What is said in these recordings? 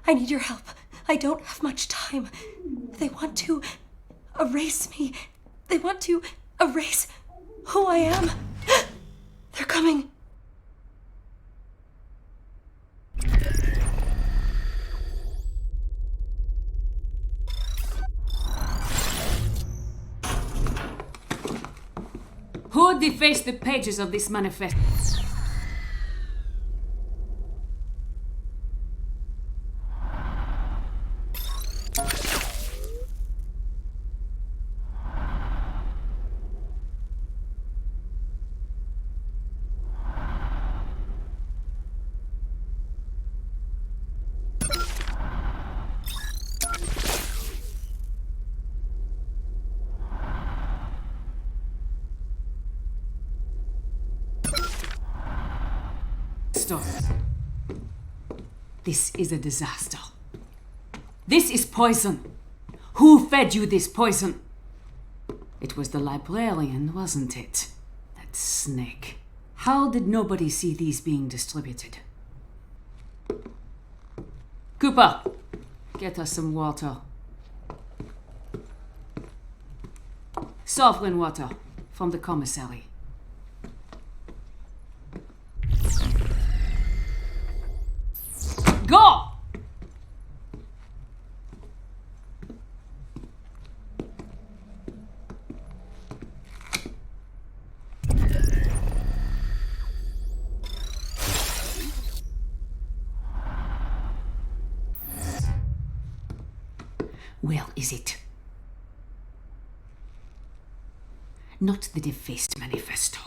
I need your help. I don't have much time. They want to erase me. They want to erase who I am. They're coming. Who defaced the pages of this manifesto? This is a disaster. This is poison. Who fed you this poison? It was the librarian, wasn't it? That snake. How did nobody see these being distributed? Cooper, get us some water. Sovereign water from the commissary. Go! Where is it? Not the defaced manifesto.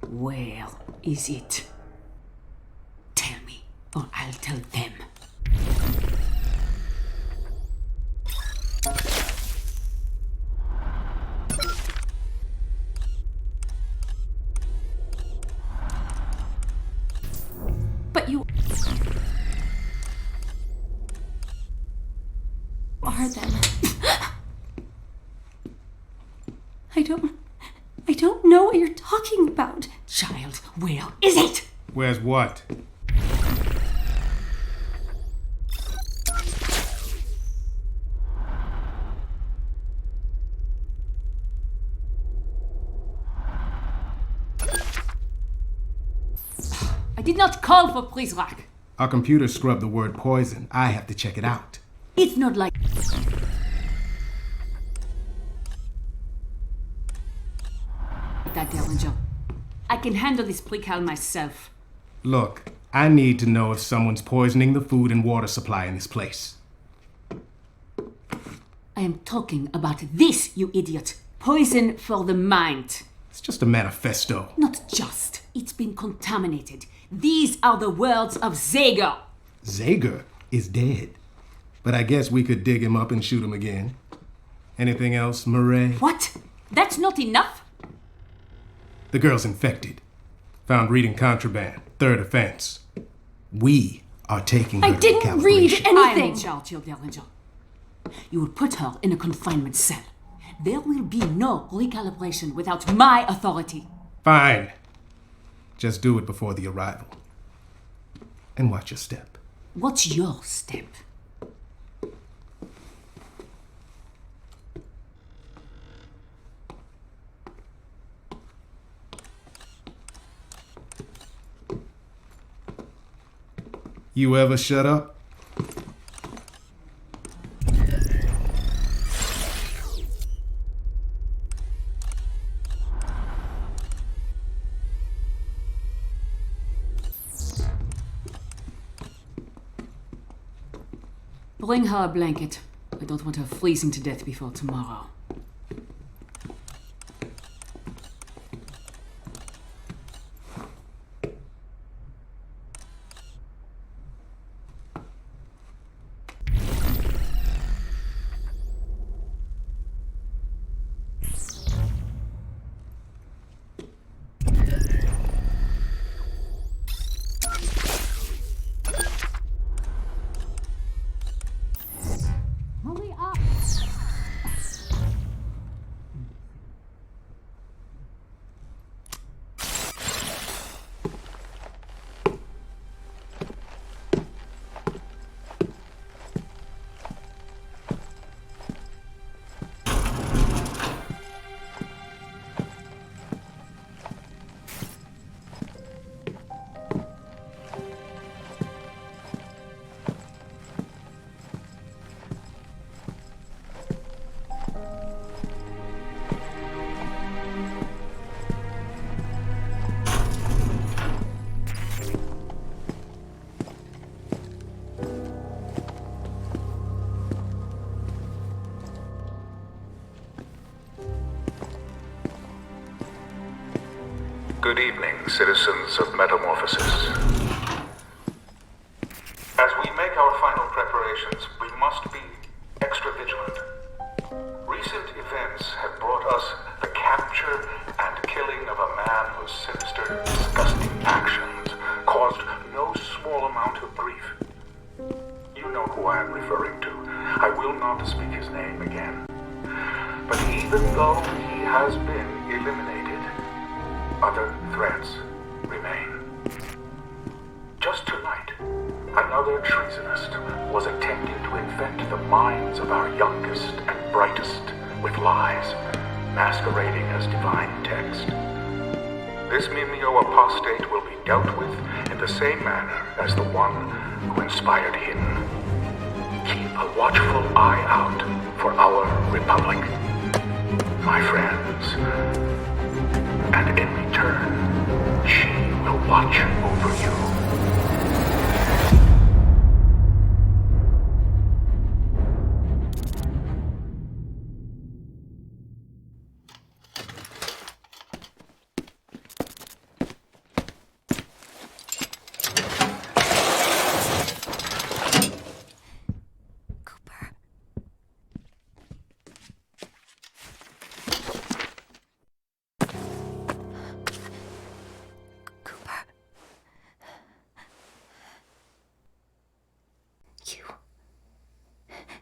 Where is it? Tell me, or I'll tell them. But you are them. I don't know what you're talking about. Child, where is it? Where's what? I did not call for Prizrak. Our computer scrubbed the word poison. I have to check it out. It's not like... that, Derringer. I can handle this precal myself. Look, I need to know if someone's poisoning the food and water supply in this place. I am talking about this, you idiot. Poison for the mind. It's just a manifesto. Not just. It's been contaminated. These are the words of Zager. Zager is dead. But I guess we could dig him up and shoot him again. Anything else, Murray? What? That's not enough? The girl's infected. Found reading contraband. Third offense. We are taking her I didn't read I am anything. in charge, Derringer. You will put her in a confinement cell. There will be no recalibration without my authority. Fine. Just do it before the arrival. And watch your step. What's your step? You ever shut up? Bring her a blanket. I don't want her freezing to death before tomorrow. Good evening, citizens of Metamorphosis. As we make our final preparations, we must be extra vigilant. Recent events have brought us the capture and killing of a man whose sinister, disgusting actions caused no small amount of grief. You know who I am referring to. I will not speak his name again. But even though he has been eliminated, other threats remain. Just tonight, another treasonist was attempting to infect the minds of our youngest and brightest with lies, masquerading as divine text. This Mimeo apostate will be dealt with in the same manner as the one who inspired him. Keep a watchful eye out for our Republic, my friends. And in return, she will watch over you.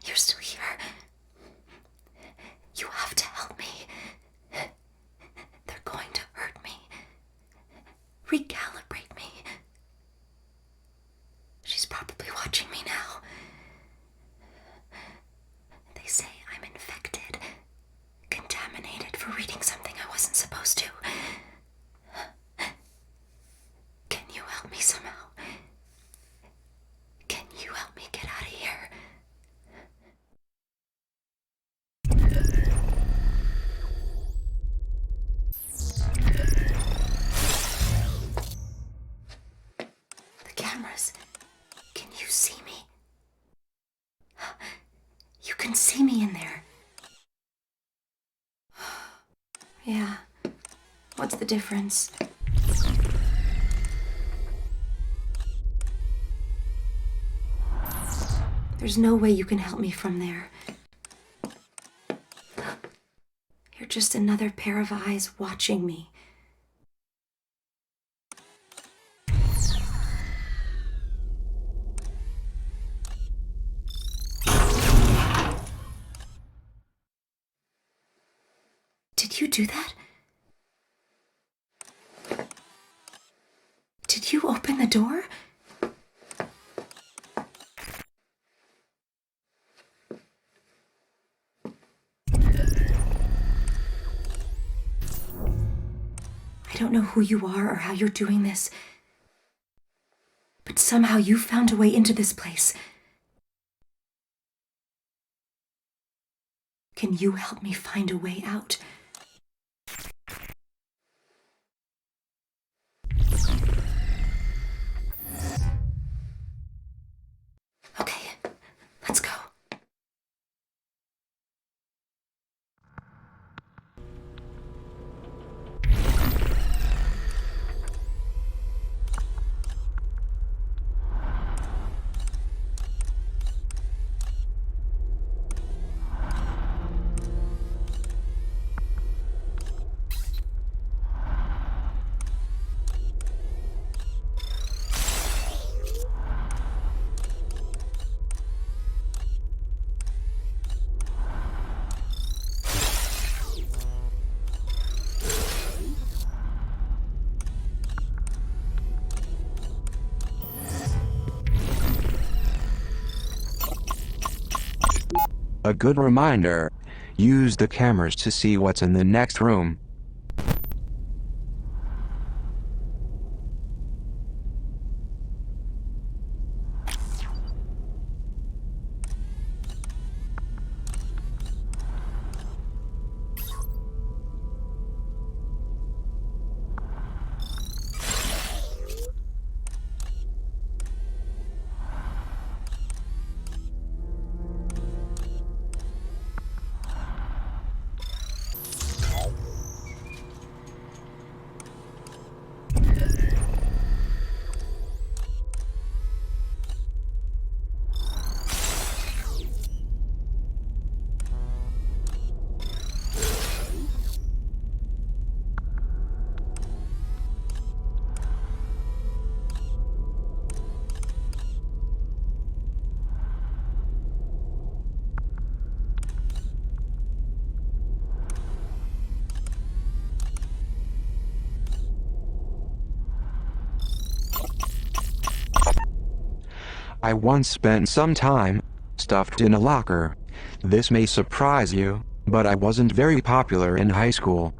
You're still here. You have to help me. They're going to hurt me. Recalibrate me. She's probably watching me now. They say I'm infected, contaminated for reading something I wasn't supposed to. Can you help me somehow? Can you help me get out of here? The cameras. Can you see me? You can see me in there. Yeah. What's the difference? There's no way you can help me from there. You're just another pair of eyes watching me. Did you do that? Did you open the door? I don't know who you are or how you're doing this, but somehow you found a way into this place. Can you help me find a way out? Okay, let's go. A good reminder, use the cameras to see what's in the next room. I once spent some time stuffed in a locker. This may surprise you, but I wasn't very popular in high school.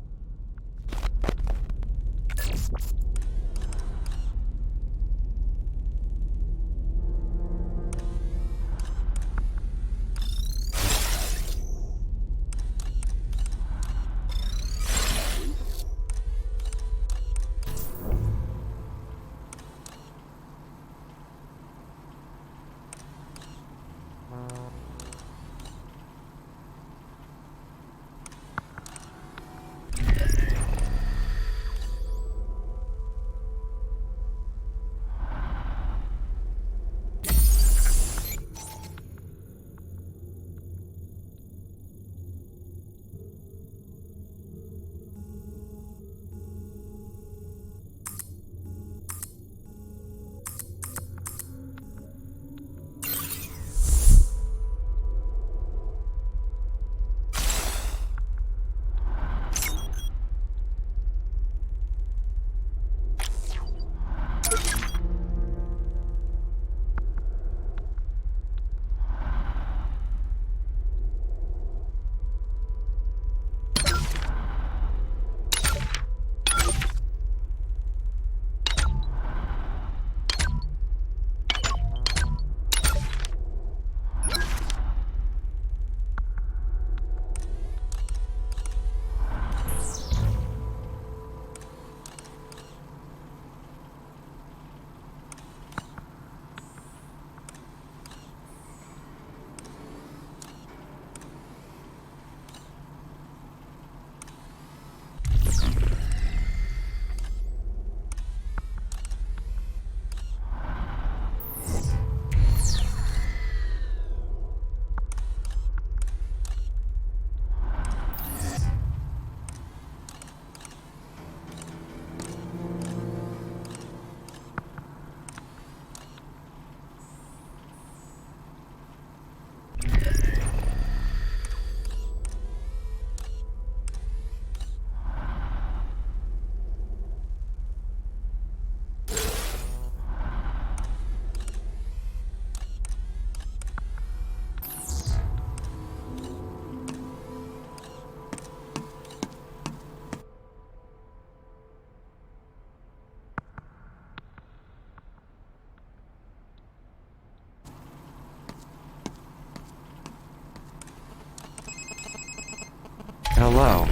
Hello.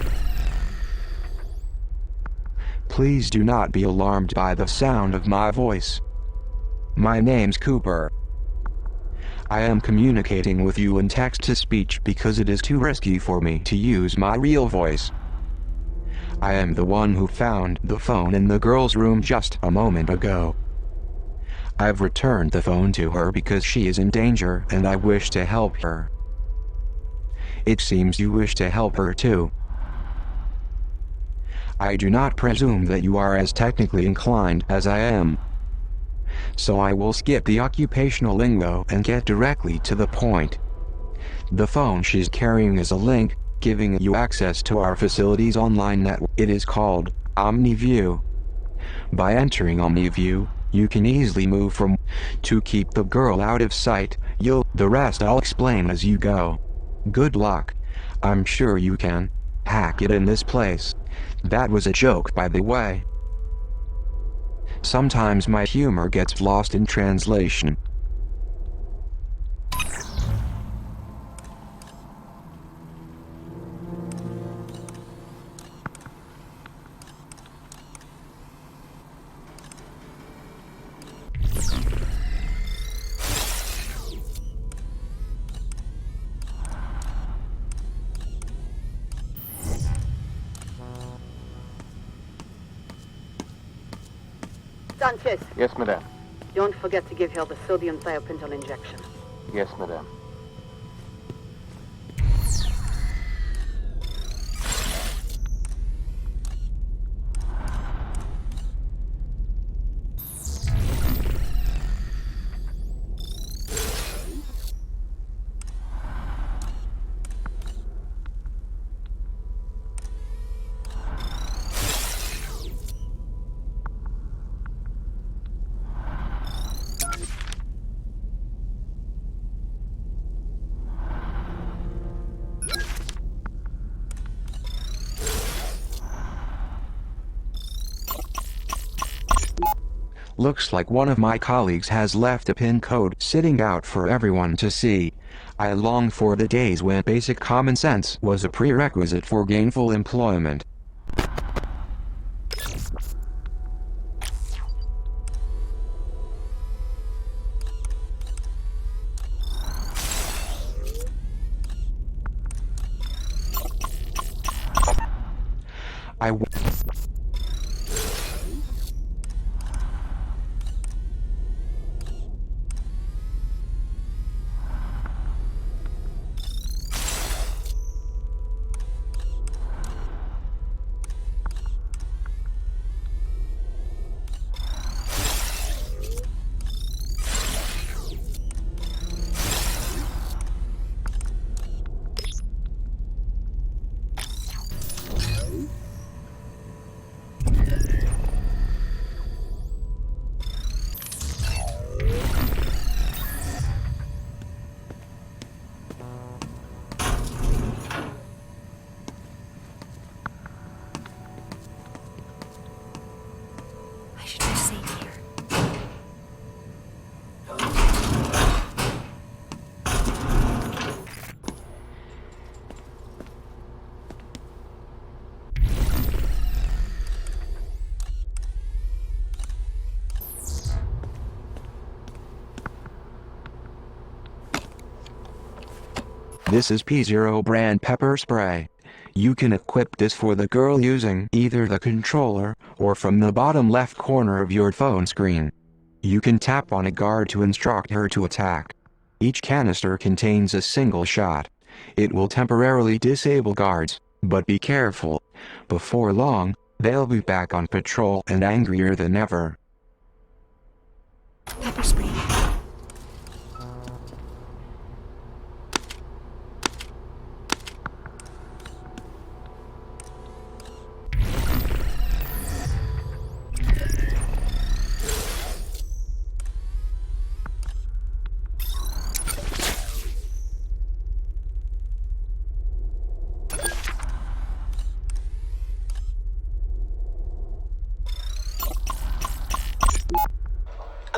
Please do not be alarmed by the sound of my voice. My name's Cooper. I am communicating with you in text-to-speech because it is too risky for me to use my real voice. I am the one who found the phone in the girl's room just a moment ago. I've returned the phone to her because she is in danger and I wish to help her. It seems you wish to help her too. I do not presume that you are as technically inclined as I am. So I will skip the occupational lingo and get directly to the point. The phone she's carrying is a link, giving you access to our facility's online network. It is called OmniView. By entering OmniView, you can easily move from to keep the girl out of sight. The rest I'll explain as you go. Good luck. I'm sure you can hack it in this place. That was a joke, by the way. Sometimes my humor gets lost in translation. Sanchez, Yes, madame. don't forget to give her the sodium thiopental injection. Yes, madame. Looks like one of my colleagues has left a pin code sitting out for everyone to see. I long for the days when basic common sense was a prerequisite for gainful employment. I should be safe here. This is P0 brand pepper spray. You can equip this for the girl using either the controller or from the bottom left corner of your phone screen. You can tap on a guard to instruct her to attack. Each canister contains a single shot. It will temporarily disable guards, but be careful. Before long, they'll be back on patrol and angrier than ever. Pepper spray.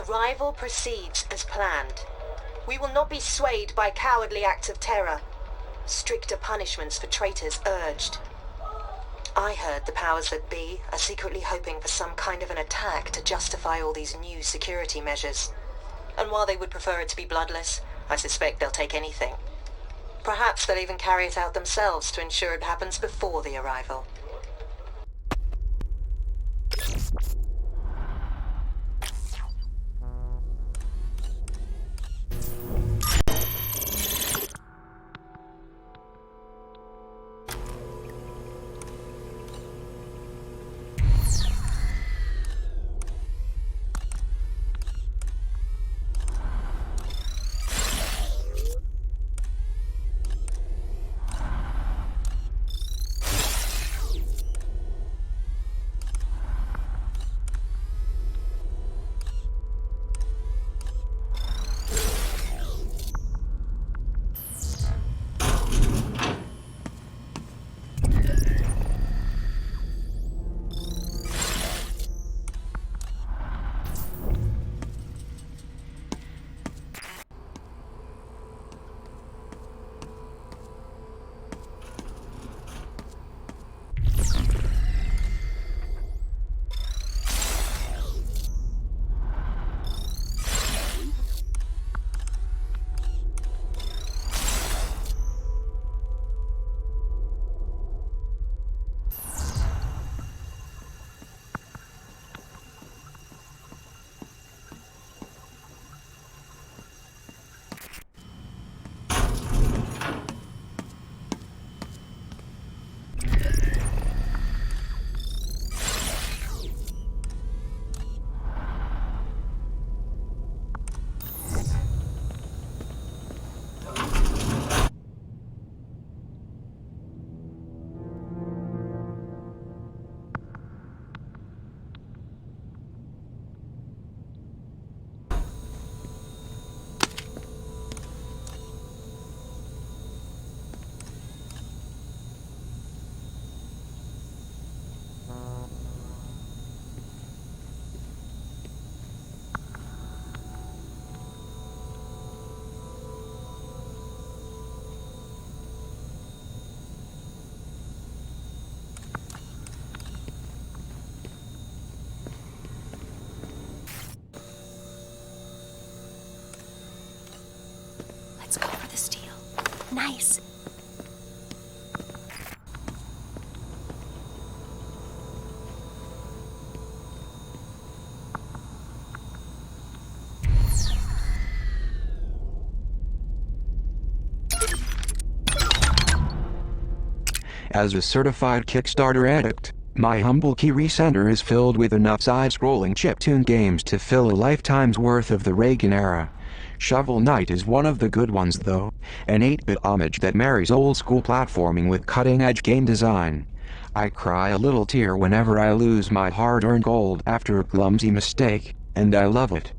Arrival proceeds as planned. We will not be swayed by cowardly acts of terror. Stricter punishments for traitors urged. I heard the powers that be are secretly hoping for some kind of an attack to justify all these new security measures. And while they would prefer it to be bloodless, I suspect they'll take anything. Perhaps they'll even carry it out themselves to ensure it happens before the arrival. Nice. As a certified Kickstarter addict, my humble key recenter is filled with enough side-scrolling chiptune games to fill a lifetime's worth of the Reagan era. Shovel Knight is one of the good ones though, an 8-bit homage that marries old-school platforming with cutting-edge game design. I cry a little tear whenever I lose my hard-earned gold after a clumsy mistake, and I love it.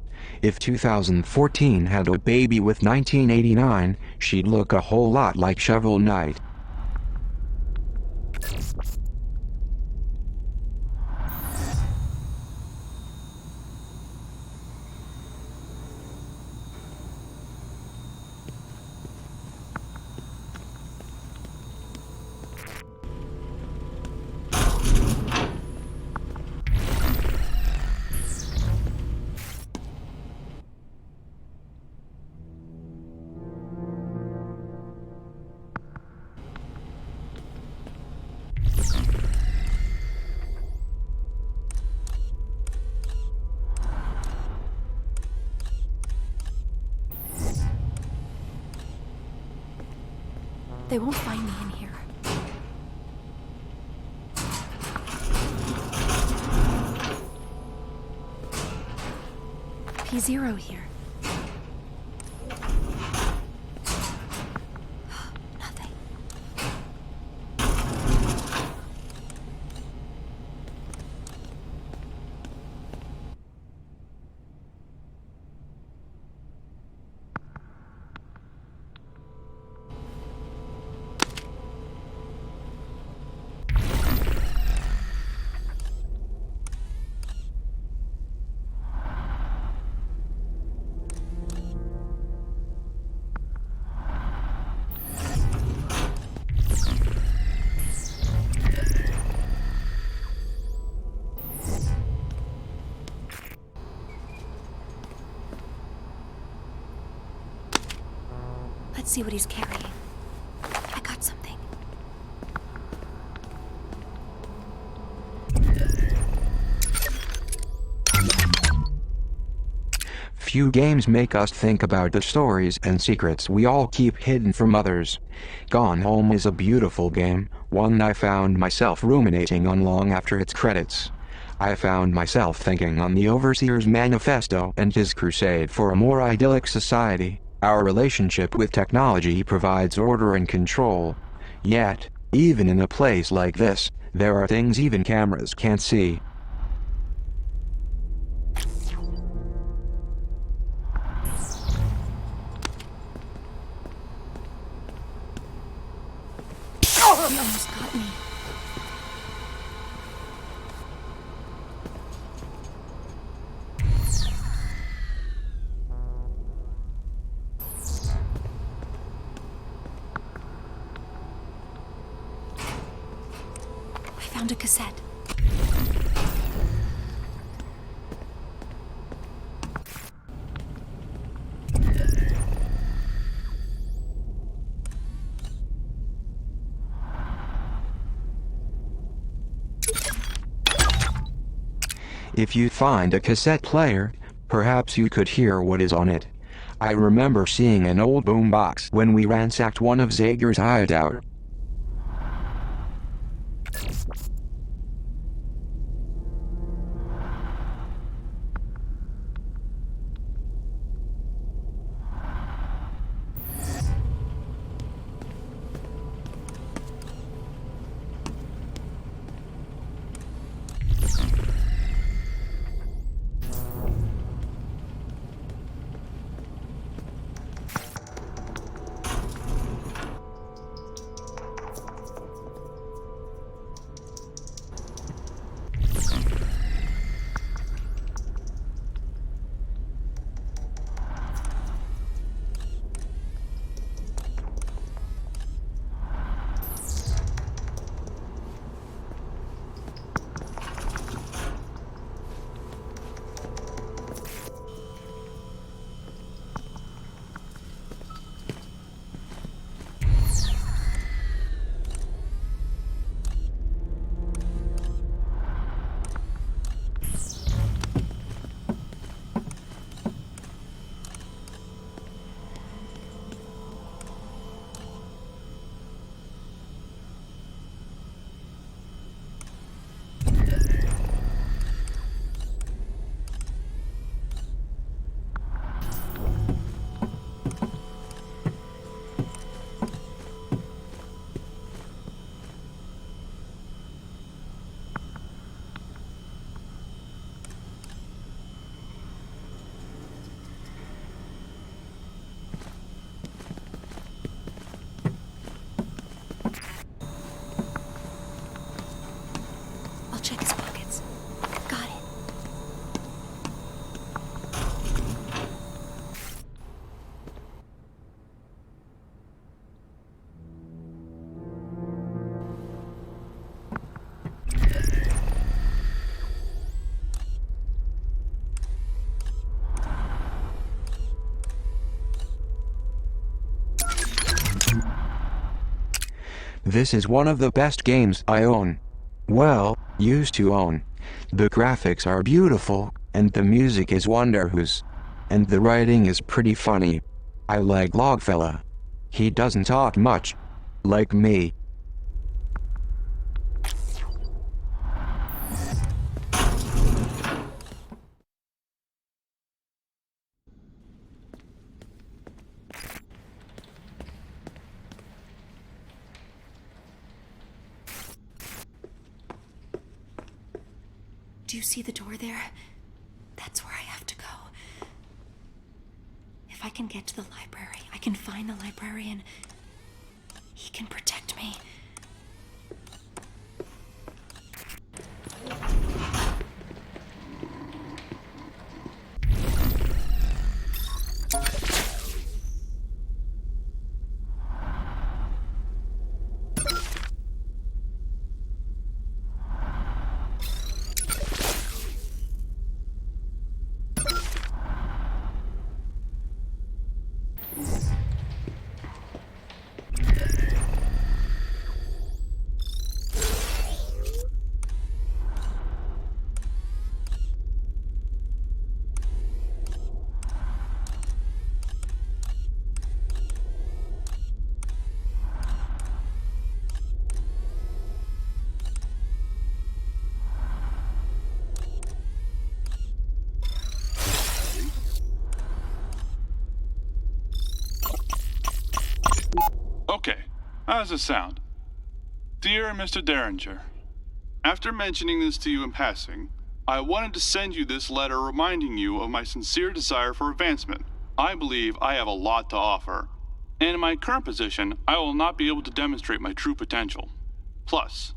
If 2014 had a baby with 1989, she'd look a whole lot like Shovel Knight. They won't find me in here. P0 here. Nothing. Let's see what he's carrying. I got something. Few games make us think about the stories and secrets we all keep hidden from others. Gone Home is a beautiful game, one I found myself ruminating on long after its credits. I found myself thinking on the Overseer's manifesto and his crusade for a more idyllic society. Our relationship with technology provides order and control. Yet, even in a place like this, there are things even cameras can't see. He almost got me. I found a cassette. If you find a cassette player, perhaps you could hear what is on it. I remember seeing an old boombox when we ransacked one of Zager's hideout. This is one of the best games I own. Well, used to own. The graphics are beautiful, and the music is wonderful. And the writing is pretty funny. I like Logfella. He doesn't talk much. Like me. Do you see the door there? That's where I have to go. If I can get to the library, I can find the librarian. He can protect me. Okay, how does it sound? Dear Mr. Derringer, after mentioning this to you in passing, I wanted to send you this letter reminding you of my sincere desire for advancement. I believe I have a lot to offer, and in my current position, I will not be able to demonstrate my true potential. Plus,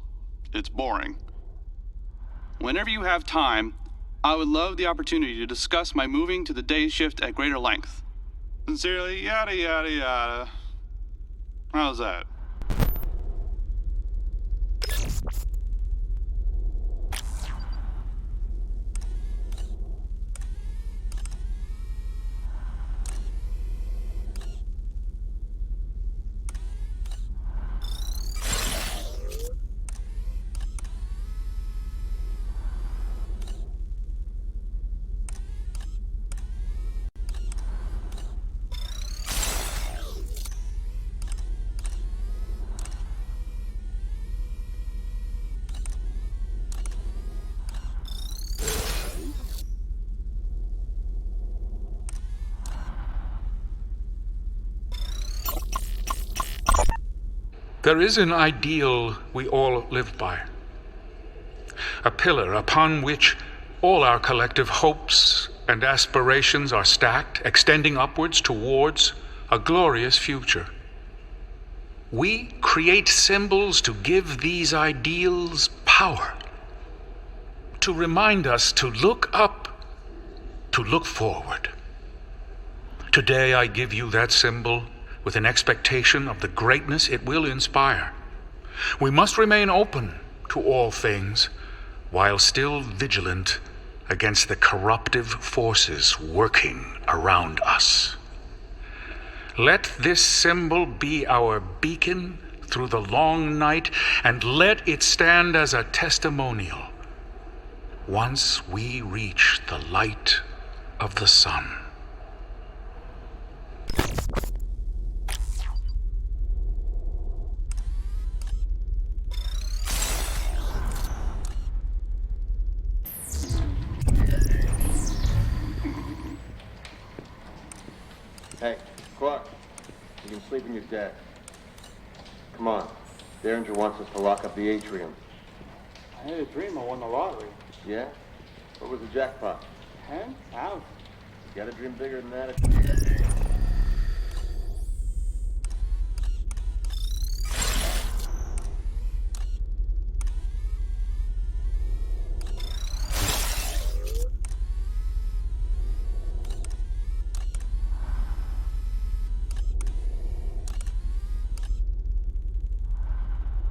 it's boring. Whenever you have time, I would love the opportunity to discuss my moving to the day shift at greater length. Sincerely, yada yada yada. How's that? There is an ideal we all live by, a pillar upon which all our collective hopes and aspirations are stacked, extending upwards towards a glorious future. We create symbols to give these ideals power, to remind us to look up, to look forward. Today I give you that symbol with an expectation of the greatness it will inspire. We must remain open to all things, while still vigilant against the corruptive forces working around us. Let this symbol be our beacon through the long night, and let it stand as a testimonial once we reach the light of the sun. Hey, Clark, you can sleep in your deck. Come on, Derringer wants us to lock up the atrium. I had a dream I won the lottery. Yeah? What was the jackpot? 10,000. You gotta dream bigger than that.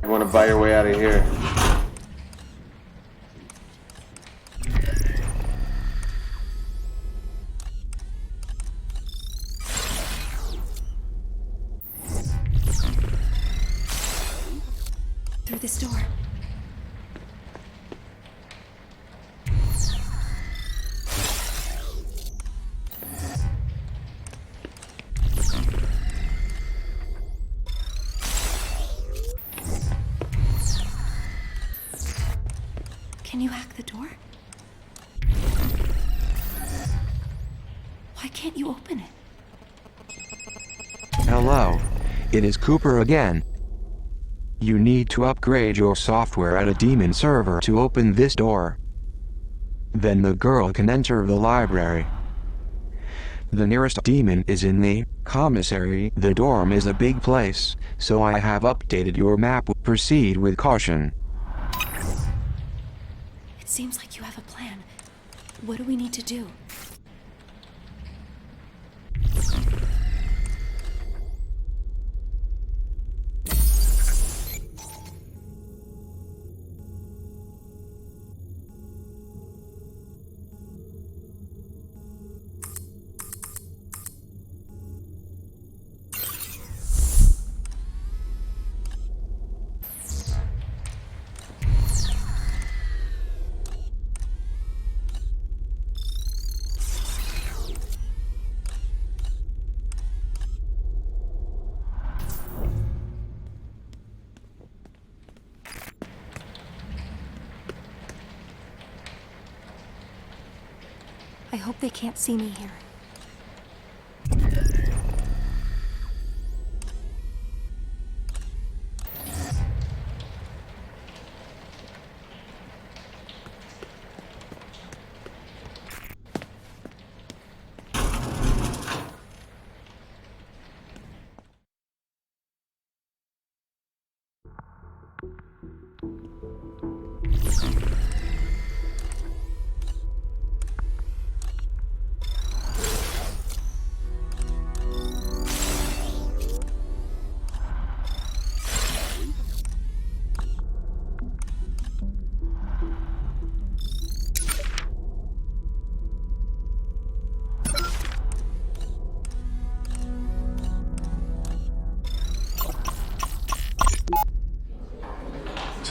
You want to buy your way out of here? this door. Can you hack the door? Why can't you open it? Hello. It is Cooper again. You need to upgrade your software at a demon server to open this door. Then the girl can enter the library. The nearest demon is in the commissary. The dorm is a big place, so I have updated your map. Proceed with caution. It seems like you have a plan. What do we need to do? I hope they can't see me here.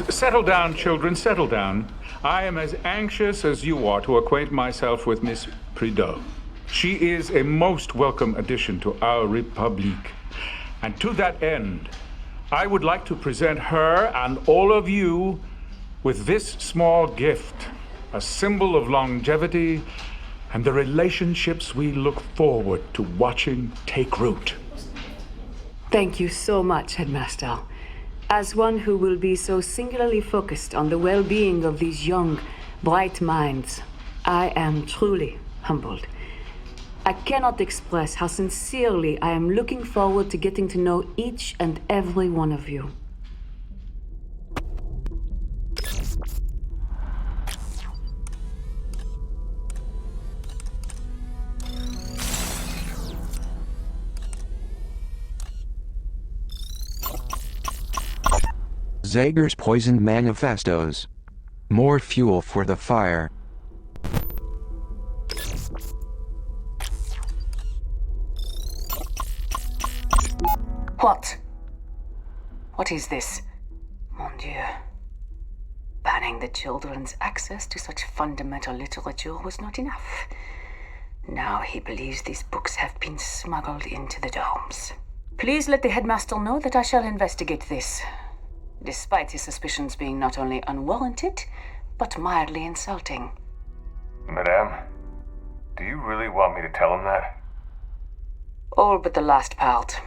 Settle down, children, settle down. I am as anxious as you are to acquaint myself with Miss Prideaux. She is a most welcome addition to our Republique. And to that end, I would like to present her and all of you with this small gift, a symbol of longevity and the relationships we look forward to watching take root. Thank you so much, Headmaster. As one who will be so singularly focused on the well-being of these young, bright minds, I am truly humbled. I cannot express how sincerely I am looking forward to getting to know each and every one of you. Zager's poisoned manifestos. More fuel for the fire. What? What is this? Mon Dieu. Banning the children's access to such fundamental literature was not enough. Now he believes these books have been smuggled into the domes. Please let the headmaster know that I shall investigate this, despite his suspicions being not only unwarranted, but mildly insulting. Madame, do you really want me to tell him that? All but the last part.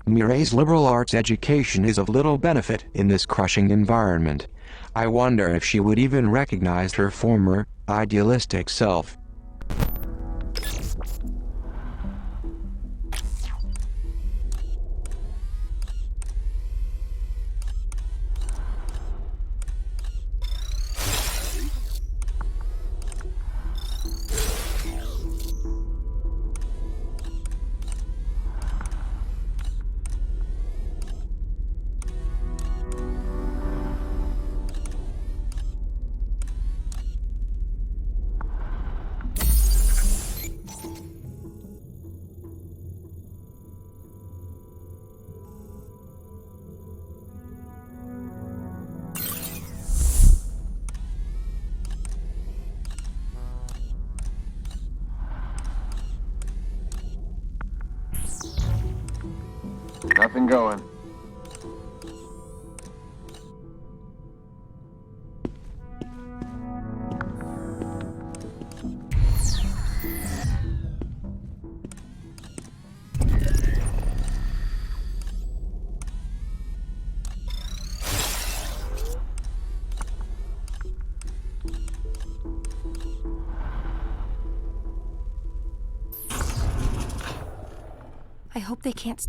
Mireille's liberal arts education is of little benefit in this crushing environment. I wonder if she would even recognize her former, idealistic self. Nothing going. I hope they can't.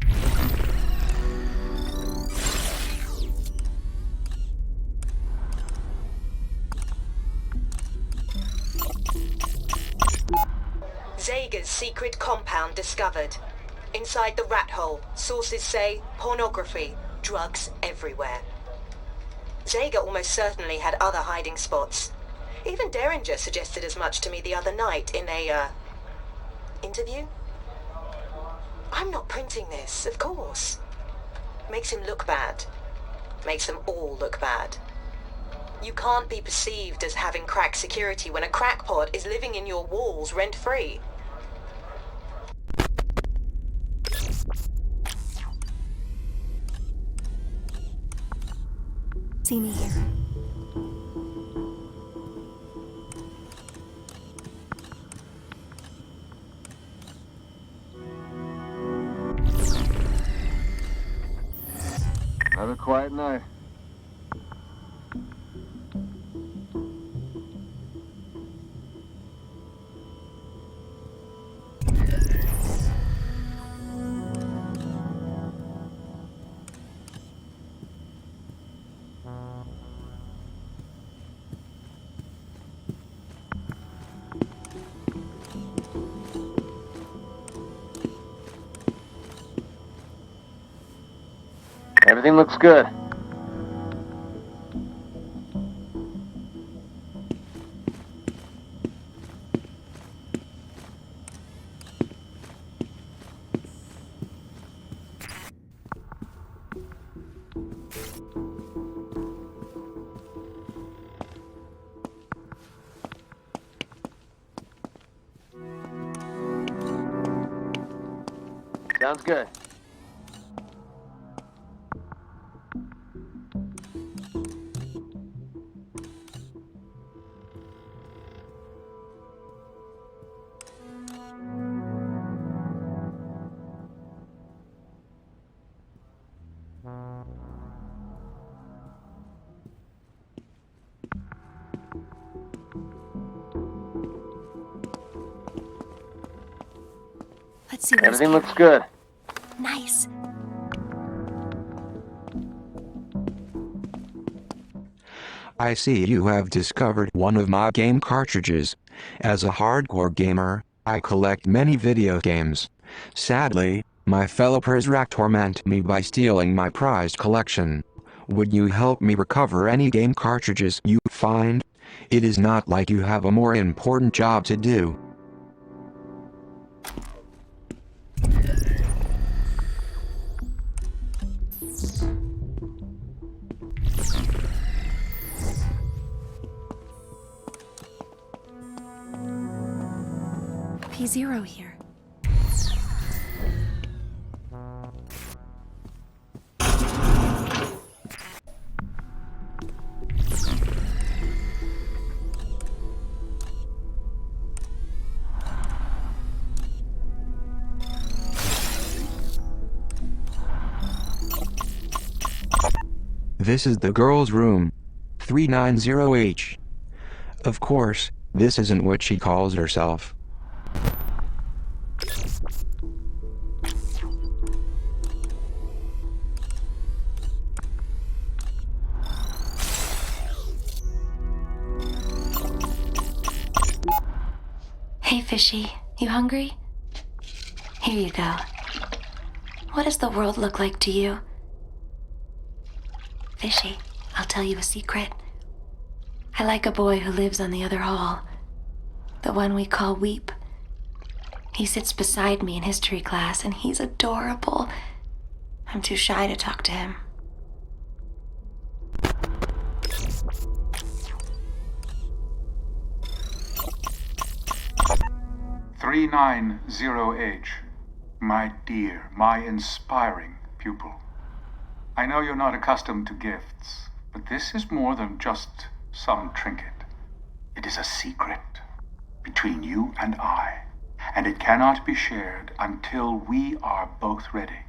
Zega's secret compound discovered. Inside the rat hole, sources say pornography, drugs everywhere. Zega almost certainly had other hiding spots. Even Derringer suggested as much to me the other night in a, interview? I'm not printing this, of course. Makes him look bad. Makes them all look bad. You can't be perceived as having crack security when a crackpot is living in your walls rent-free. See me here. Another quiet night. Everything looks good. Sounds good. Let's see what Everything looks good. Nice. I see you have discovered one of my game cartridges. As a hardcore gamer, I collect many video games. Sadly, my fellow Prizrak torment me by stealing my prized collection. Would you help me recover any game cartridges you find? It is not like you have a more important job to do. P0 here. This is the girl's room. 390H. Of course, this isn't what she calls herself. Hey, Fishy, you hungry? Here you go. What does the world look like to you? Fishy, I'll tell you a secret. I like a boy who lives on the other hall. The one we call Weep. He sits beside me in history class, and he's adorable. I'm too shy to talk to him. "390H, my dear, my inspiring pupil. I know you're not accustomed to gifts, but this is more than just some trinket. It is a secret between you and I, and it cannot be shared until we are both ready.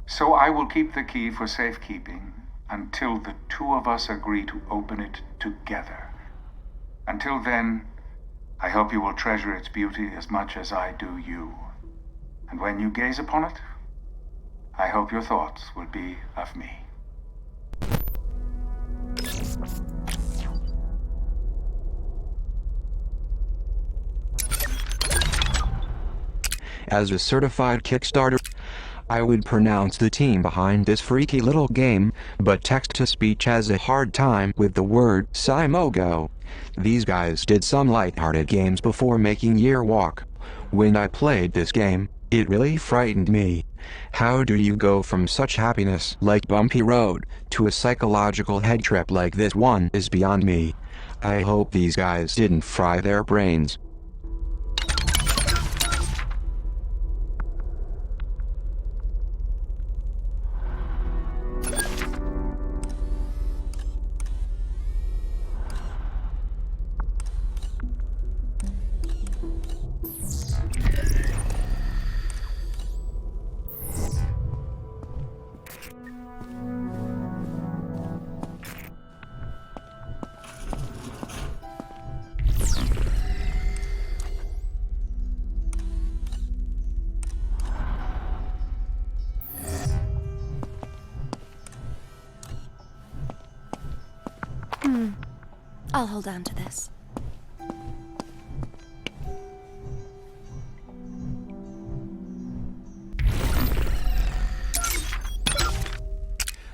So I will keep the key for safekeeping until the two of us agree to open it together. Until then, I hope you will treasure its beauty as much as I do you. And when you gaze upon it, I hope your thoughts will be of me. As a certified Kickstarter, I would pronounce the team behind this freaky little game, but text-to-speech has a hard time with the word Simogo. These guys did some lighthearted games before making Year Walk. When I played this game, it really frightened me. How do you go from such happiness like Bumpy Road to a psychological head trip like this one is beyond me. I hope these guys didn't fry their brains. I'll hold on to this.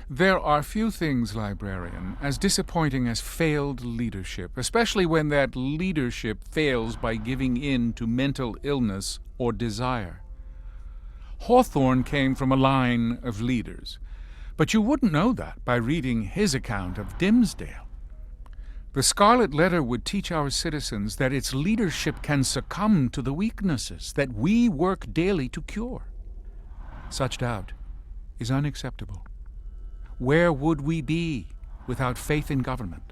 There are few things, librarian, as disappointing as failed leadership, especially when that leadership fails by giving in to mental illness or desire. Hawthorne came from a line of leaders, but you wouldn't know that by reading his account of Dimsdale. The Scarlet Letter would teach our citizens that its leadership can succumb to the weaknesses that we work daily to cure. Such doubt is unacceptable. Where would we be without faith in government?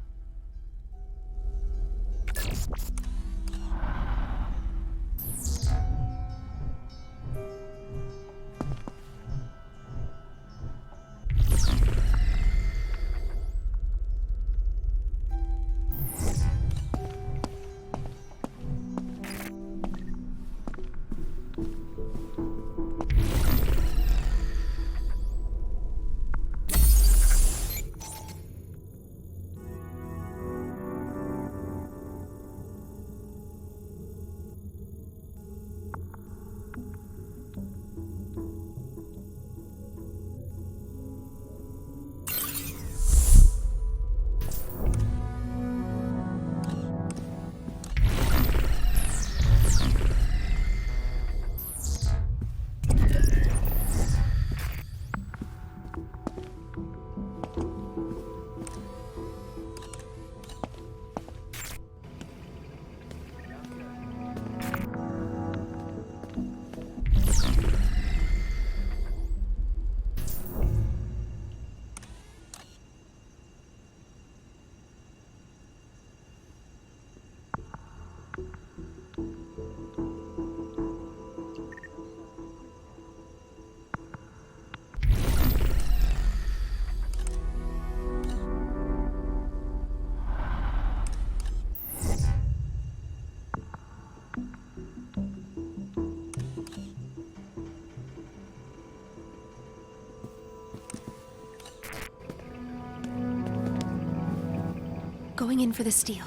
Going in for the steal.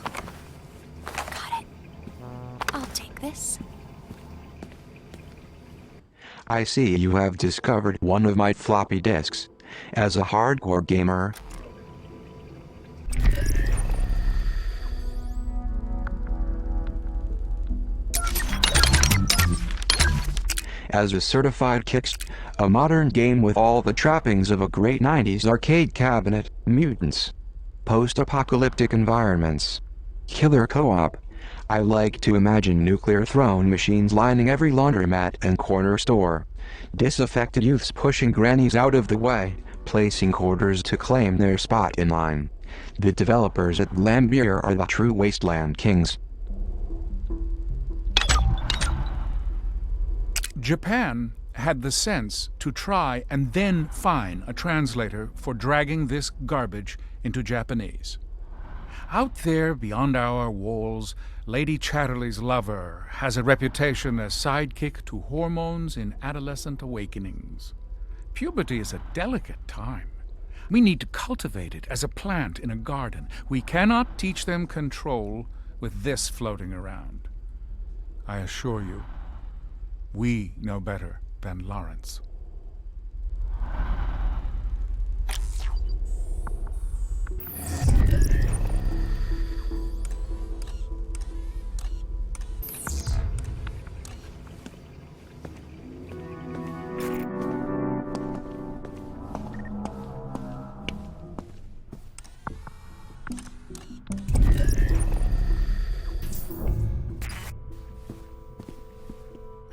Got it. I'll take this. I see you have discovered one of my floppy disks. As a hardcore gamer, as a certified a modern game with all the trappings of a great 90s arcade cabinet, mutants, post-apocalyptic environments, killer co-op, I like to imagine nuclear throne machines lining every laundromat and corner store. Disaffected youths pushing grannies out of the way, placing quarters to claim their spot in line. The developers at Lambier are the true wasteland kings. Japan had the sense to try and then fine a translator for dragging this garbage into Japanese. Out there beyond our walls, Lady Chatterley's lover has a reputation as sidekick to hormones in adolescent awakenings. Puberty is a delicate time. We need to cultivate it as a plant in a garden. We cannot teach them control with this floating around. I assure you, we know better than Lawrence.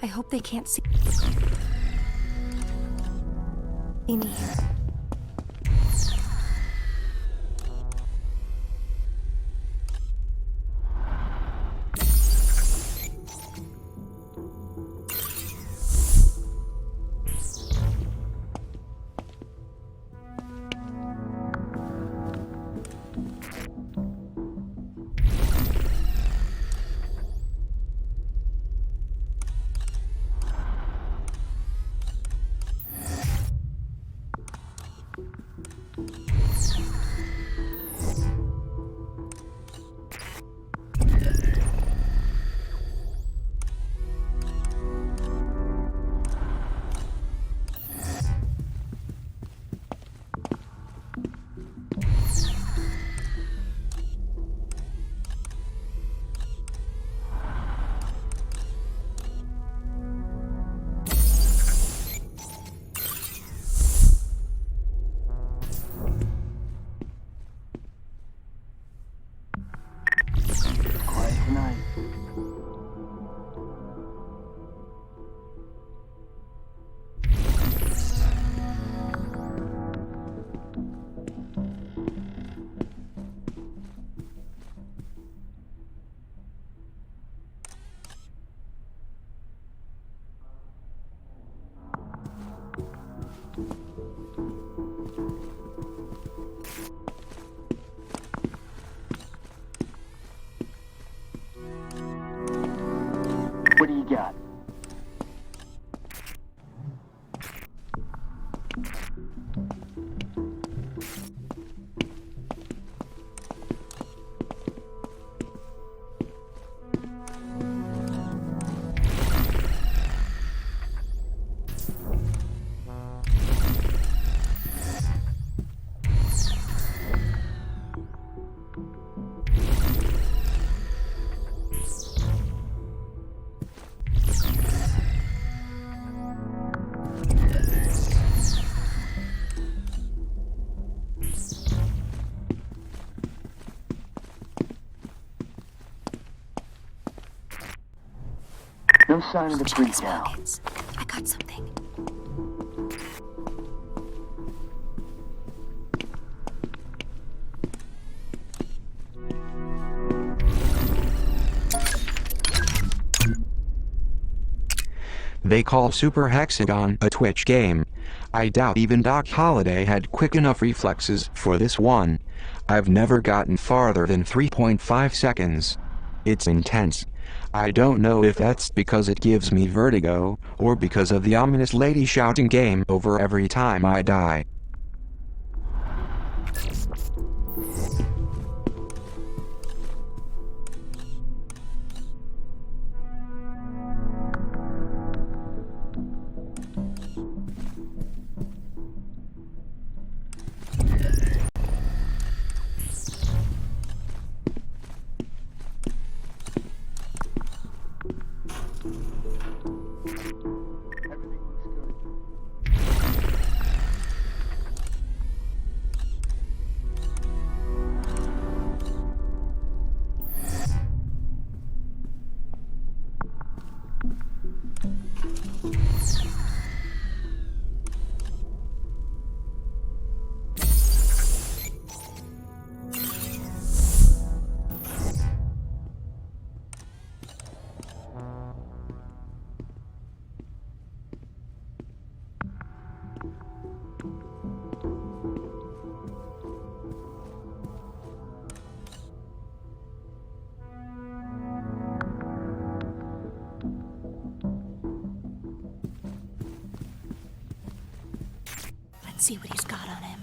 I hope they can't see me here. What do you got? No sign of the freak now. I got something. They call Super Hexagon a Twitch game. I doubt even Doc Holliday had quick enough reflexes for this one. I've never gotten farther than 3.5 seconds. It's intense. I don't know if that's because it gives me vertigo, or because of the ominous lady shouting game over every time I die. Let's see what he's got on him.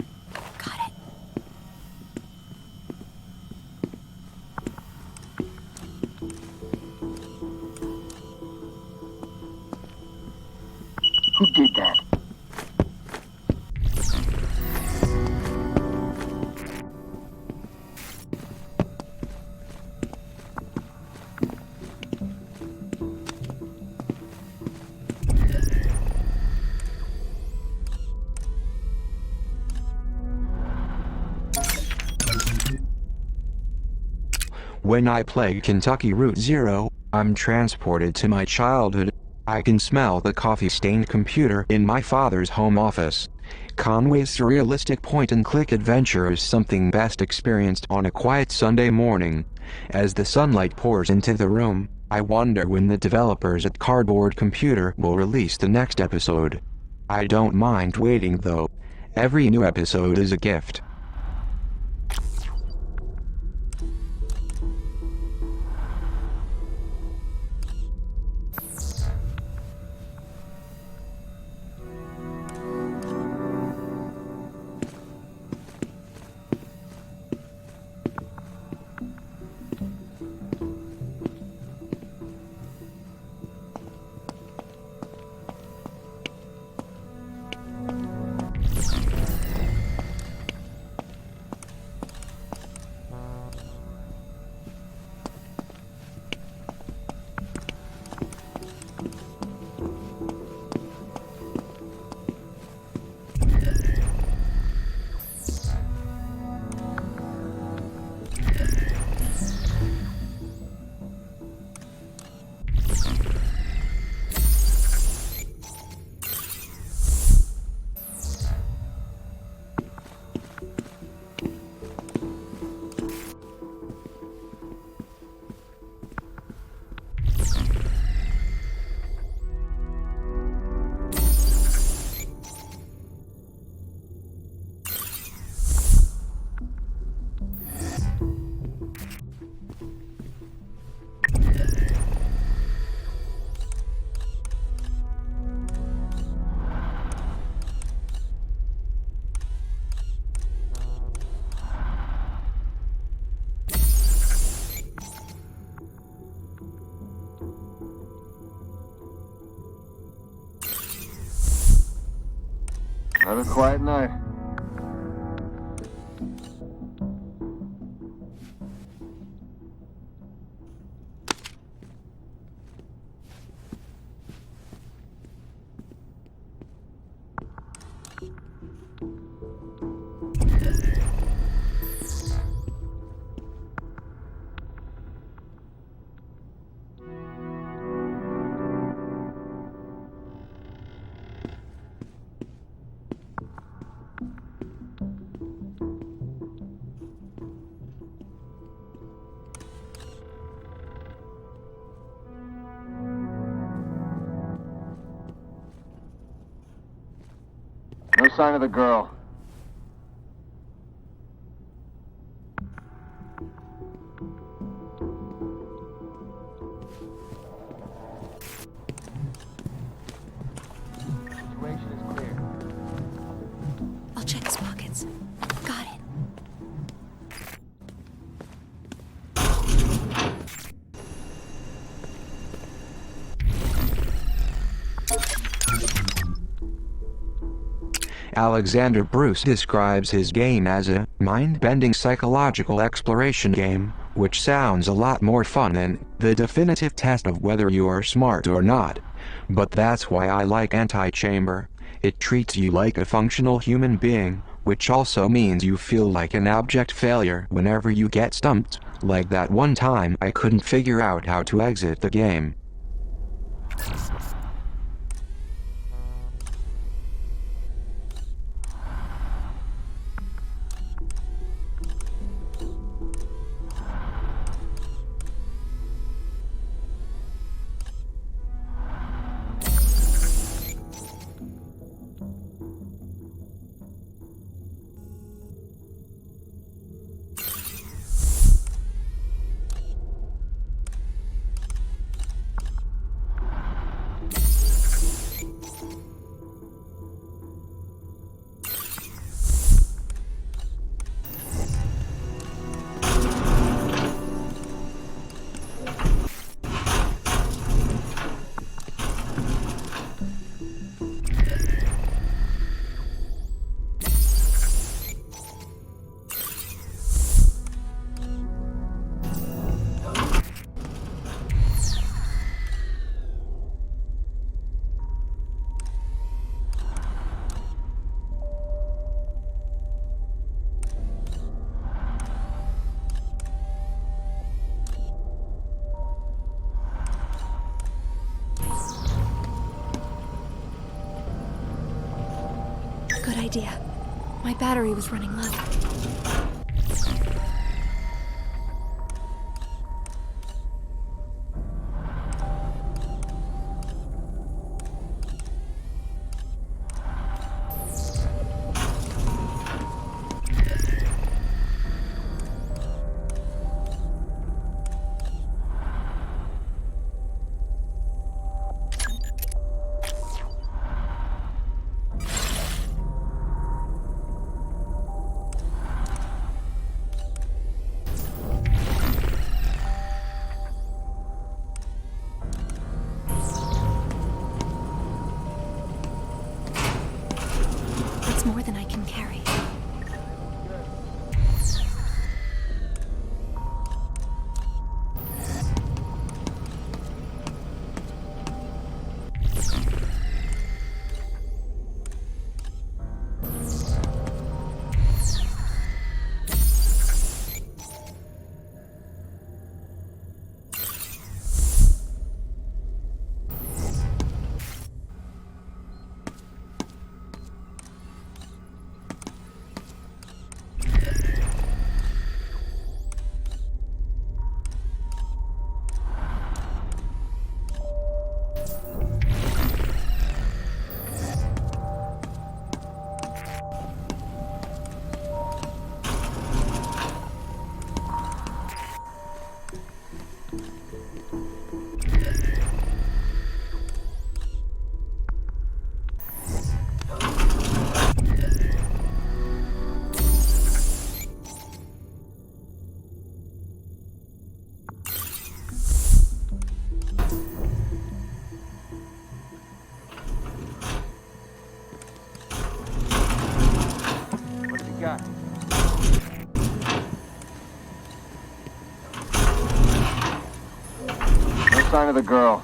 Got it. Who did that? When I play Kentucky Route Zero, I'm transported to my childhood. I can smell the coffee-stained computer in my father's home office. Conway's surrealistic point-and-click adventure is something best experienced on a quiet Sunday morning. As the sunlight pours into the room, I wonder when the developers at Cardboard Computer will release the next episode. I don't mind waiting though. Every new episode is a gift. Another quiet night. No sign of the girl. Situation is clear. I'll check his pockets. Got it. Alexander Bruce describes his game as a mind-bending psychological exploration game, which sounds a lot more fun than the definitive test of whether you are smart or not. But that's why I like Antichamber. It treats you like a functional human being, which also means you feel like an abject failure whenever you get stumped, like that one time I couldn't figure out how to exit the game. good idea. My battery was running low. More than I can carry. got? No sign of the girl.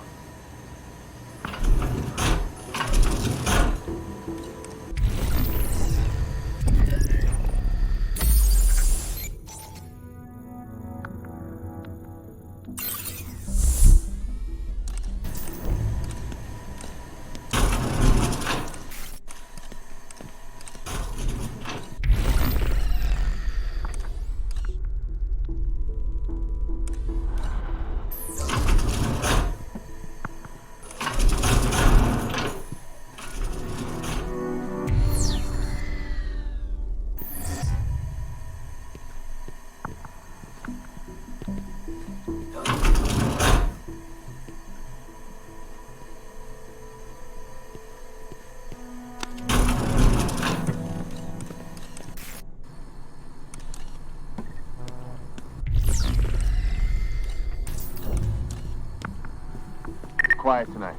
Quiet tonight.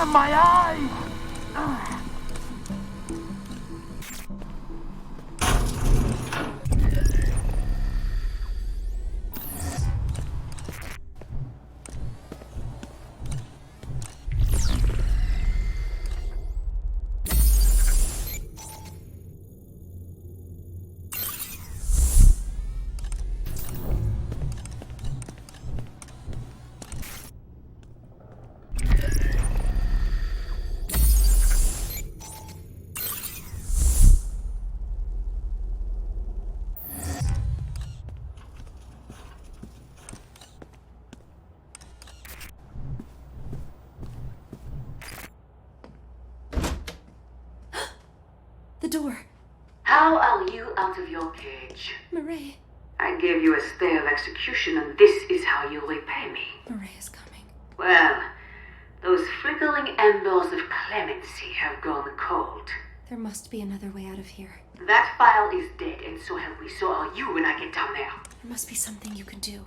My eyes! The door. How are you out of your cage? Murray. I gave you a stay of execution, and this is how you repay me. Murray is coming. Well, those flickering embers of clemency have gone cold. There must be another way out of here. That file is dead, and so have we. So are you when I get down there. There must be something you can do.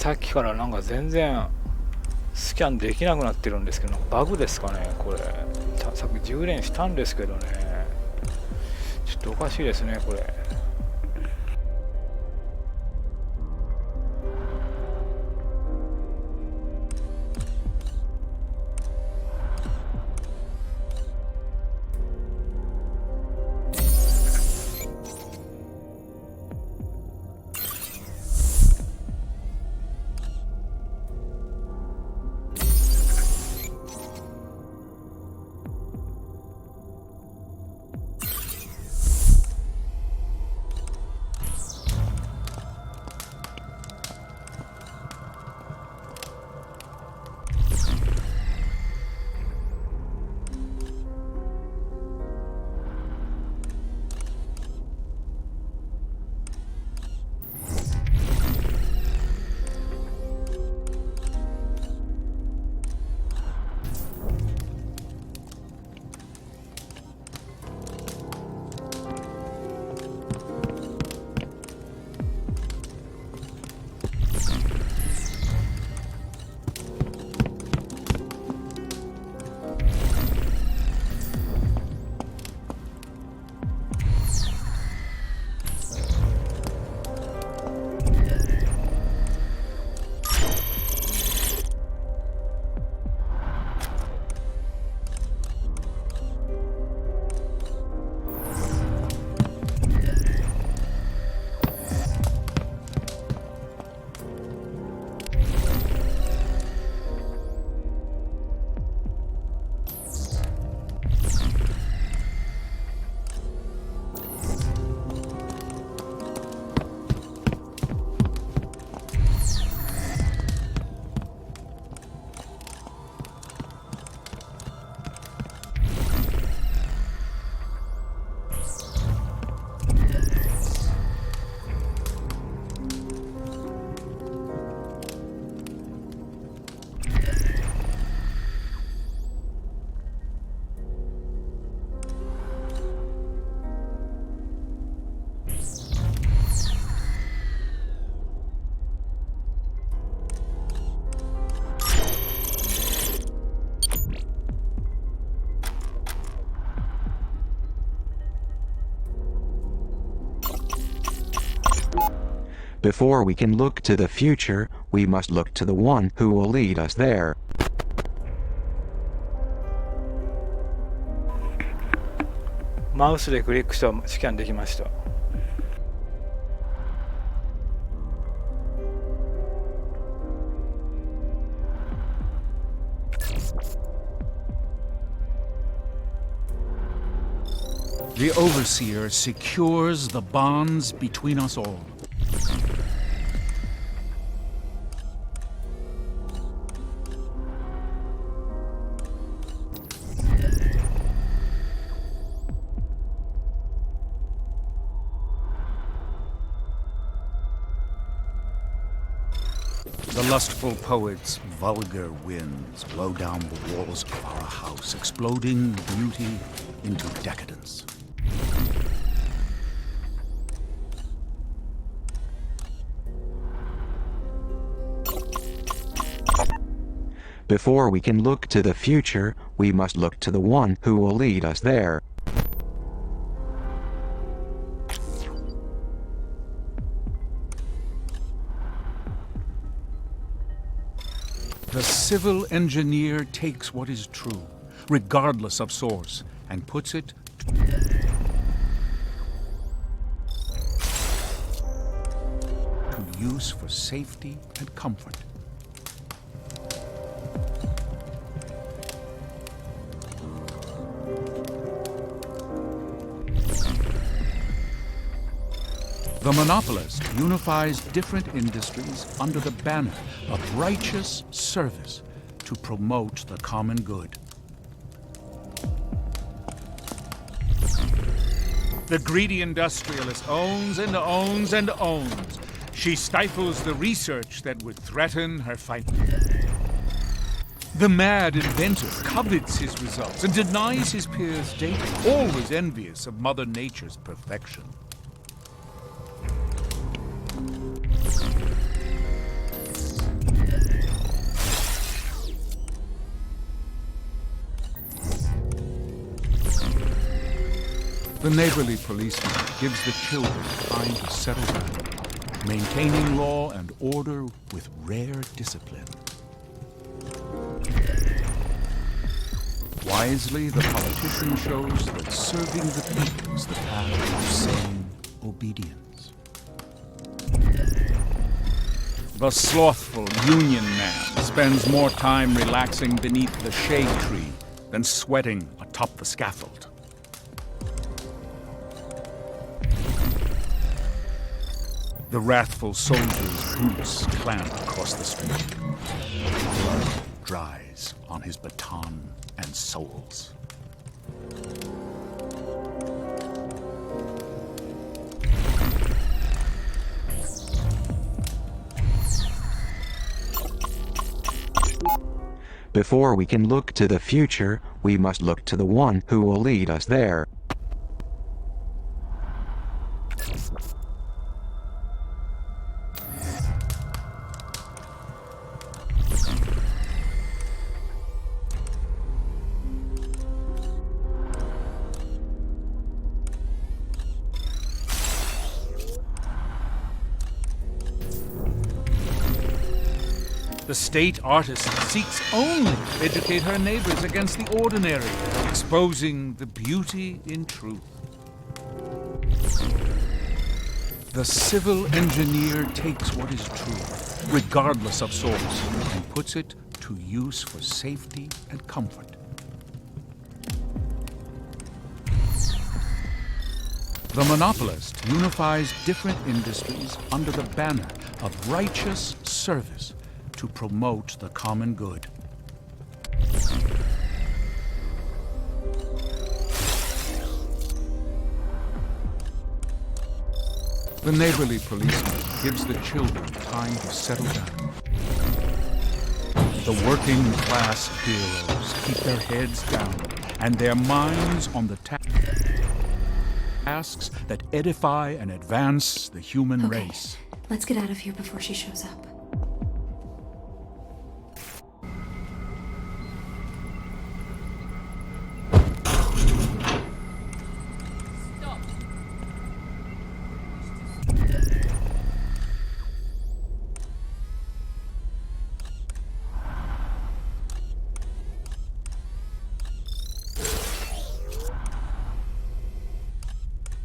さっきからなんか全然スキャンできなくなってるんですけど、バグですかねこれ。さっき充電したんですけどね、ちょっとおかしいですねこれ。Before we can look to the future, we must look to the one who will lead us there. Mouse でクリックしたスキャンできました。The Overseer secures the bonds between us all. The lustful poet's vulgar winds blow down the walls of our house, exploding beauty into decadence. Before we can look to the future, we must look to the one who will lead us there. The civil engineer takes what is true, regardless of source, and puts it to use for safety and comfort. The monopolist unifies different industries under the banner of righteous service to promote the common good. The greedy industrialist owns and owns and owns. She stifles the research that would threaten her fight. The mad inventor covets his results and denies his peers data, always envious of Mother Nature's perfection. The neighborly policeman gives the children time to settle down, maintaining law and order with rare discipline. Wisely, the politician shows that serving the people is the path of sane obedience. The slothful union man spends more time relaxing beneath the shade tree than sweating atop the scaffold. The wrathful soldier's boots clamp across the street. Blood dries on his baton and soles. Before we can look to the future, we must look to the one who will lead us there. The state artist seeks only to educate her neighbors against the ordinary, exposing the beauty in truth. The civil engineer takes what is true, regardless of source, and puts it to use for safety and comfort. The monopolist unifies different industries under the banner of righteous service to promote the common good. The neighborly policeman gives the children time to settle down. The working class heroes keep their heads down and their minds on the tasks that edify and advance the human race. Let's get out of here before she shows up.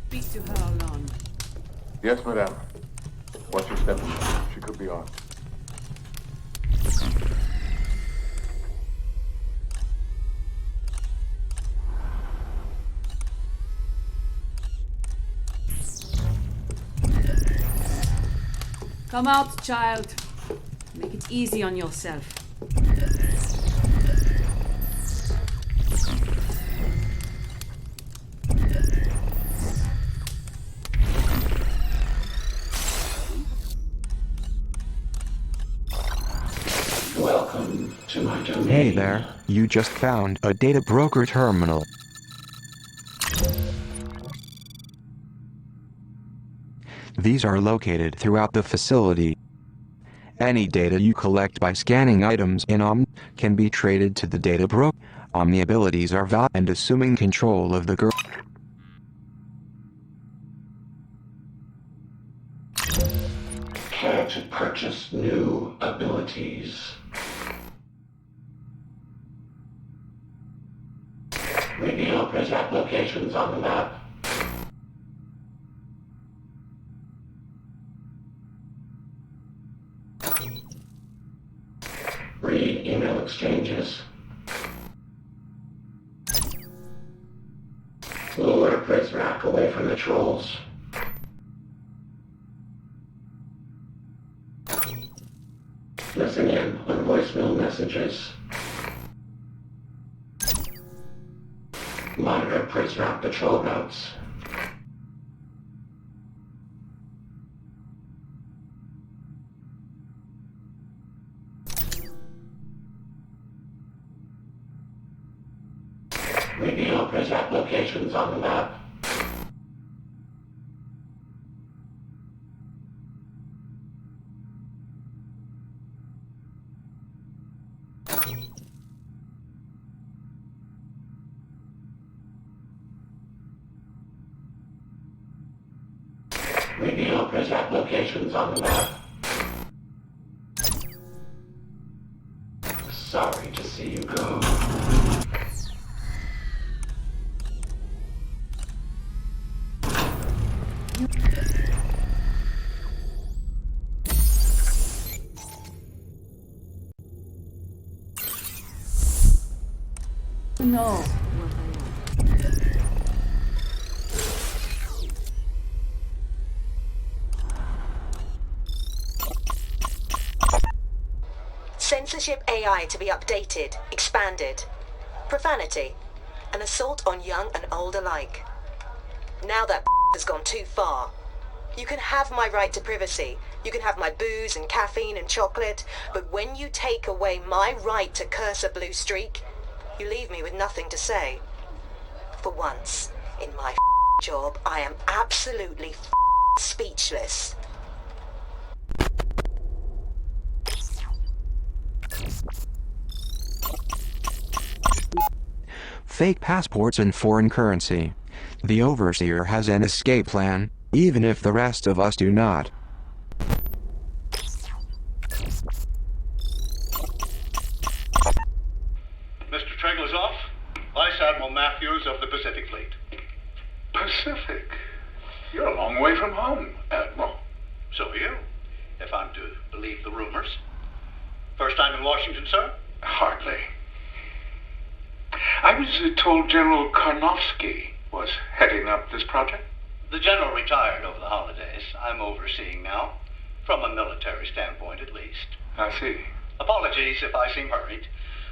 Speak to her alone. Yes, madame. Watch your step. She could be armed. Come out, child. Make it easy on yourself. Welcome to my domain. Hey there, you just found a data broker terminal. These are located throughout the facility. Any data you collect by scanning items in Omni can be traded to the data broker. Omni abilities are valid and assuming control of the girl. Care to purchase new abilities? Reveal present locations on the map. Read email exchanges. Lure Prizrak away from the trolls. Listen in on voicemail messages. Monitor Prizrak patrol routes. Reveal Prizrak locations on the map. project locations on the map. Sorry to see you go. No. Censorship AI to be updated, expanded. Profanity. An assault on young and old alike. Now that has gone too far. You can have my right to privacy. You can have my booze and caffeine and chocolate. But when you take away my right to curse a blue streak, you leave me with nothing to say. For once, in my job, I am absolutely speechless. Fake passports and foreign currency. The Overseer has an escape plan, even if the rest of us do not. Mr. Treglazov, Vice Admiral Matthews of the Pacific Fleet. Pacific? You're a long way from home, Admiral. So are you, if I'm to believe the rumors. First time in Washington, sir? Hardly. I was told General Karnofsky was heading up this project. The general retired over the holidays. I'm overseeing now, from a military standpoint at least. I see. Apologies if I seem hurried.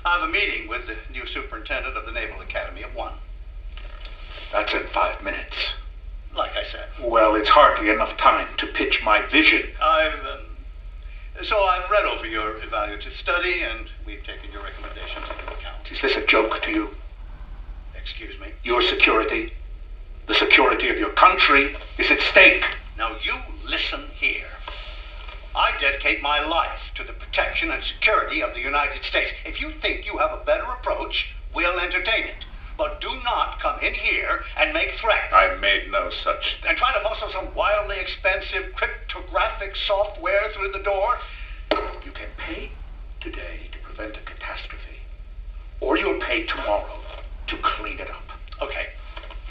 I have a meeting with the new superintendent of the Naval Academy at 1. That's in 5 minutes. Like I said. Well, it's hardly enough time to pitch my vision. So I've read over your evaluative study, and we've taken your recommendations into account. Is this a joke to you? Excuse me? Your security, the security of your country, is at stake. Now you listen here. I dedicate my life to the protection and security of the United States. If you think you have a better approach, we'll entertain it. But do not come in here and make threats. I made no such... And try to muscle some wildly expensive cryptographic software through the door. You can pay today to prevent a catastrophe. Or you'll pay tomorrow to clean it up. Okay,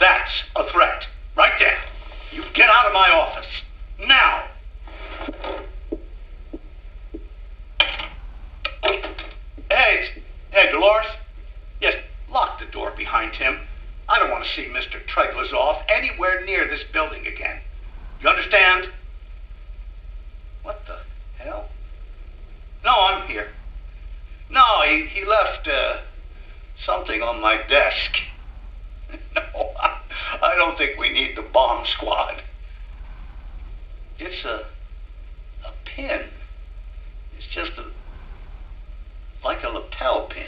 that's a threat. Right there. You get out of my office. Now! Hey, Dolores? Yes, lock the door behind him. I don't want to see Mr. Treglazov anywhere near this building again. You understand? What the hell? No, I'm here. No, he left, something on my desk. No, I don't think we need the bomb squad. It's a pin. It's just like a lapel pin.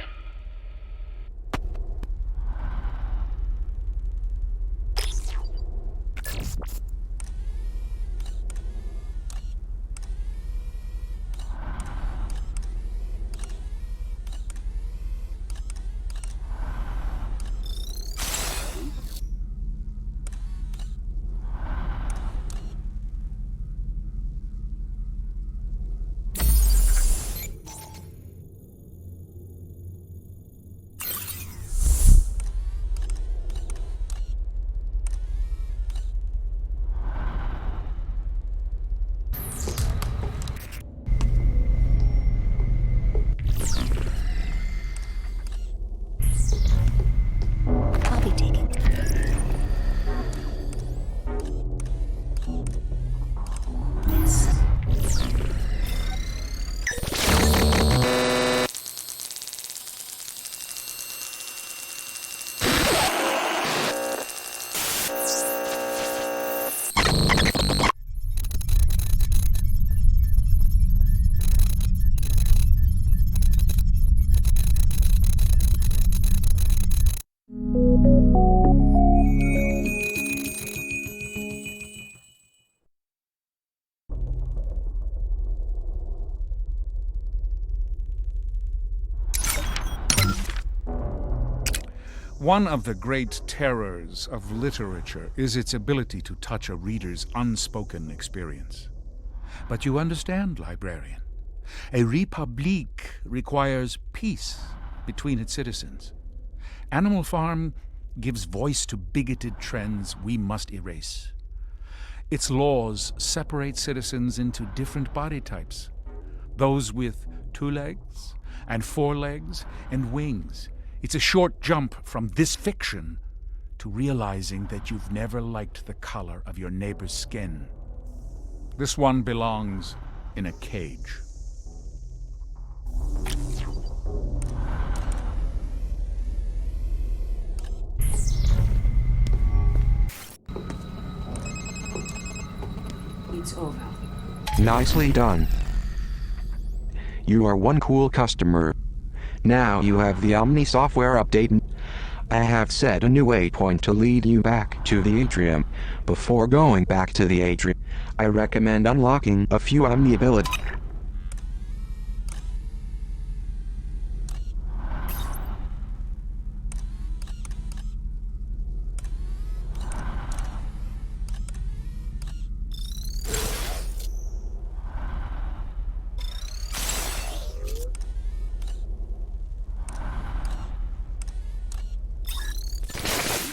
One of the great terrors of literature is its ability to touch a reader's unspoken experience. But you understand, librarian. A Republique requires peace between its citizens. Animal Farm gives voice to bigoted trends we must erase. Its laws separate citizens into different body types. Those with 2 legs and 4 legs and wings. It's a short jump from this fiction to realizing that you've never liked the color of your neighbor's skin. This one belongs in a cage. It's over. Nicely done. You are one cool customer. Now you have the Omni software update. I have set a new waypoint to lead you back to the atrium. Before going back to the atrium, I recommend unlocking a few Omni abilities.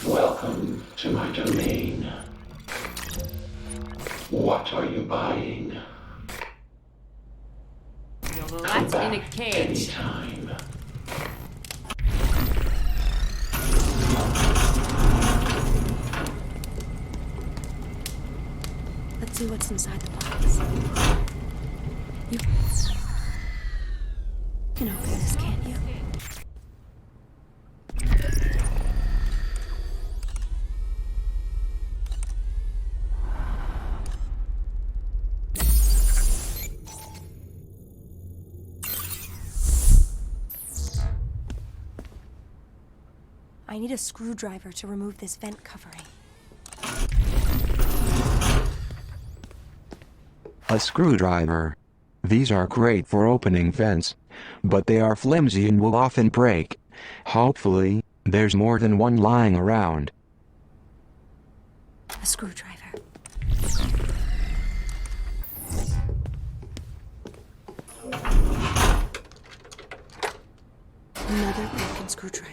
Welcome to my domain. What are you buying? Come back in a cage. anytime. Let's see what's inside the box. You can open this, can't you? I need a screwdriver to remove this vent covering. A screwdriver. These are great for opening vents, but they are flimsy and will often break. Hopefully, there's more than one lying around. A screwdriver. Another broken screwdriver.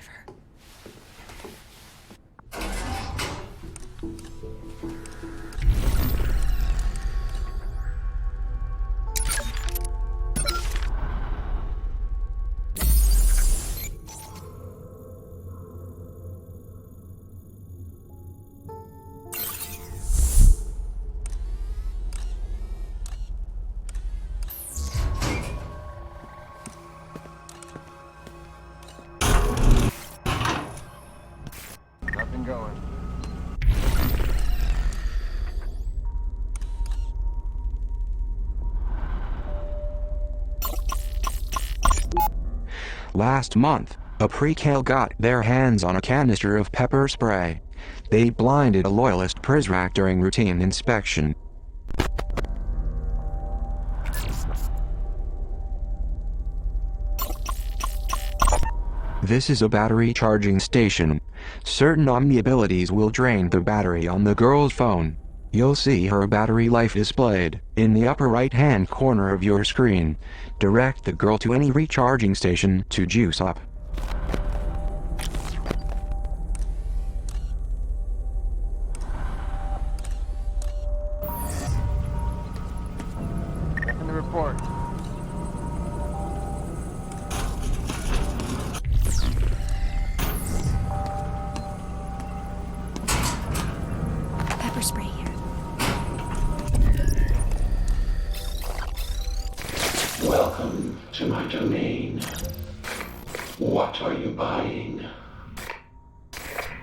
Nothing going. Last month, a pre-cal got their hands on a canister of pepper spray. They blinded a loyalist Prizrak during routine inspection. This is a battery charging station. Certain Omni abilities will drain the battery on the girl's phone. You'll see her battery life displayed in the upper right-hand corner of your screen. Direct the girl to any recharging station to juice up. Nothing to report. Pepper spray here. Welcome to my domain. What are you buying?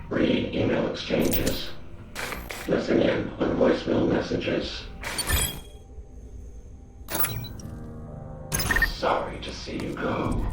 Read email exchanges. Listen in on voicemail messages. Sorry to see you go.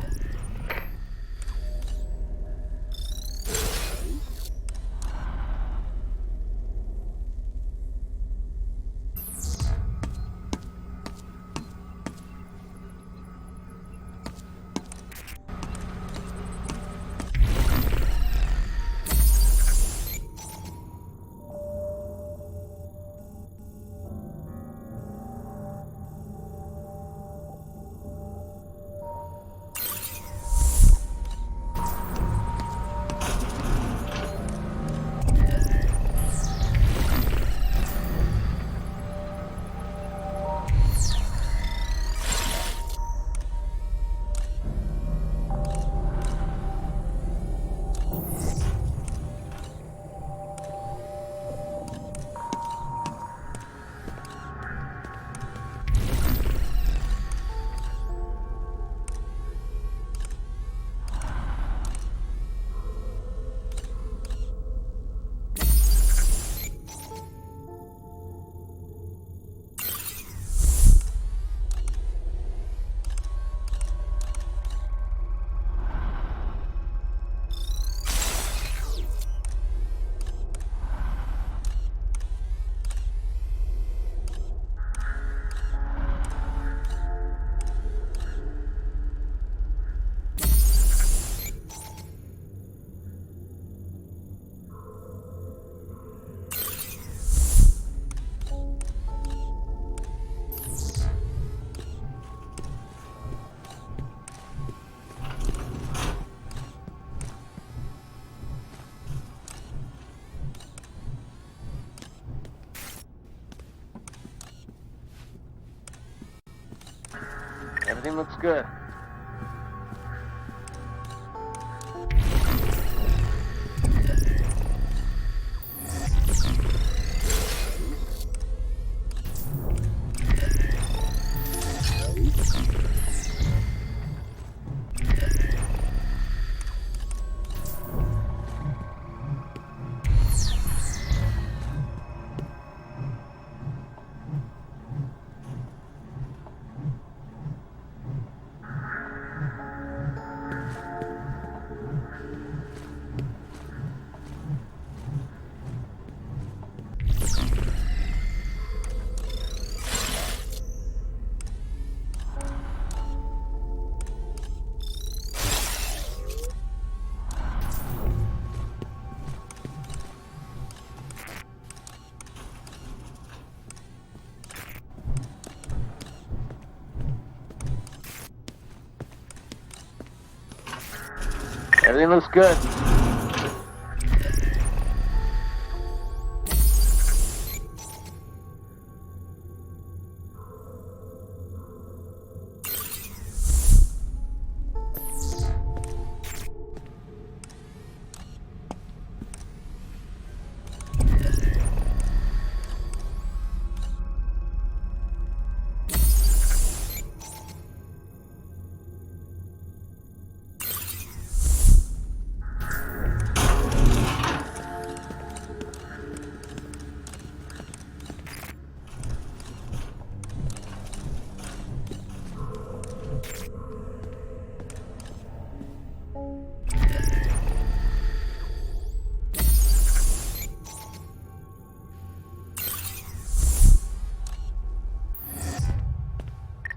Everything looks good. Everything looks good.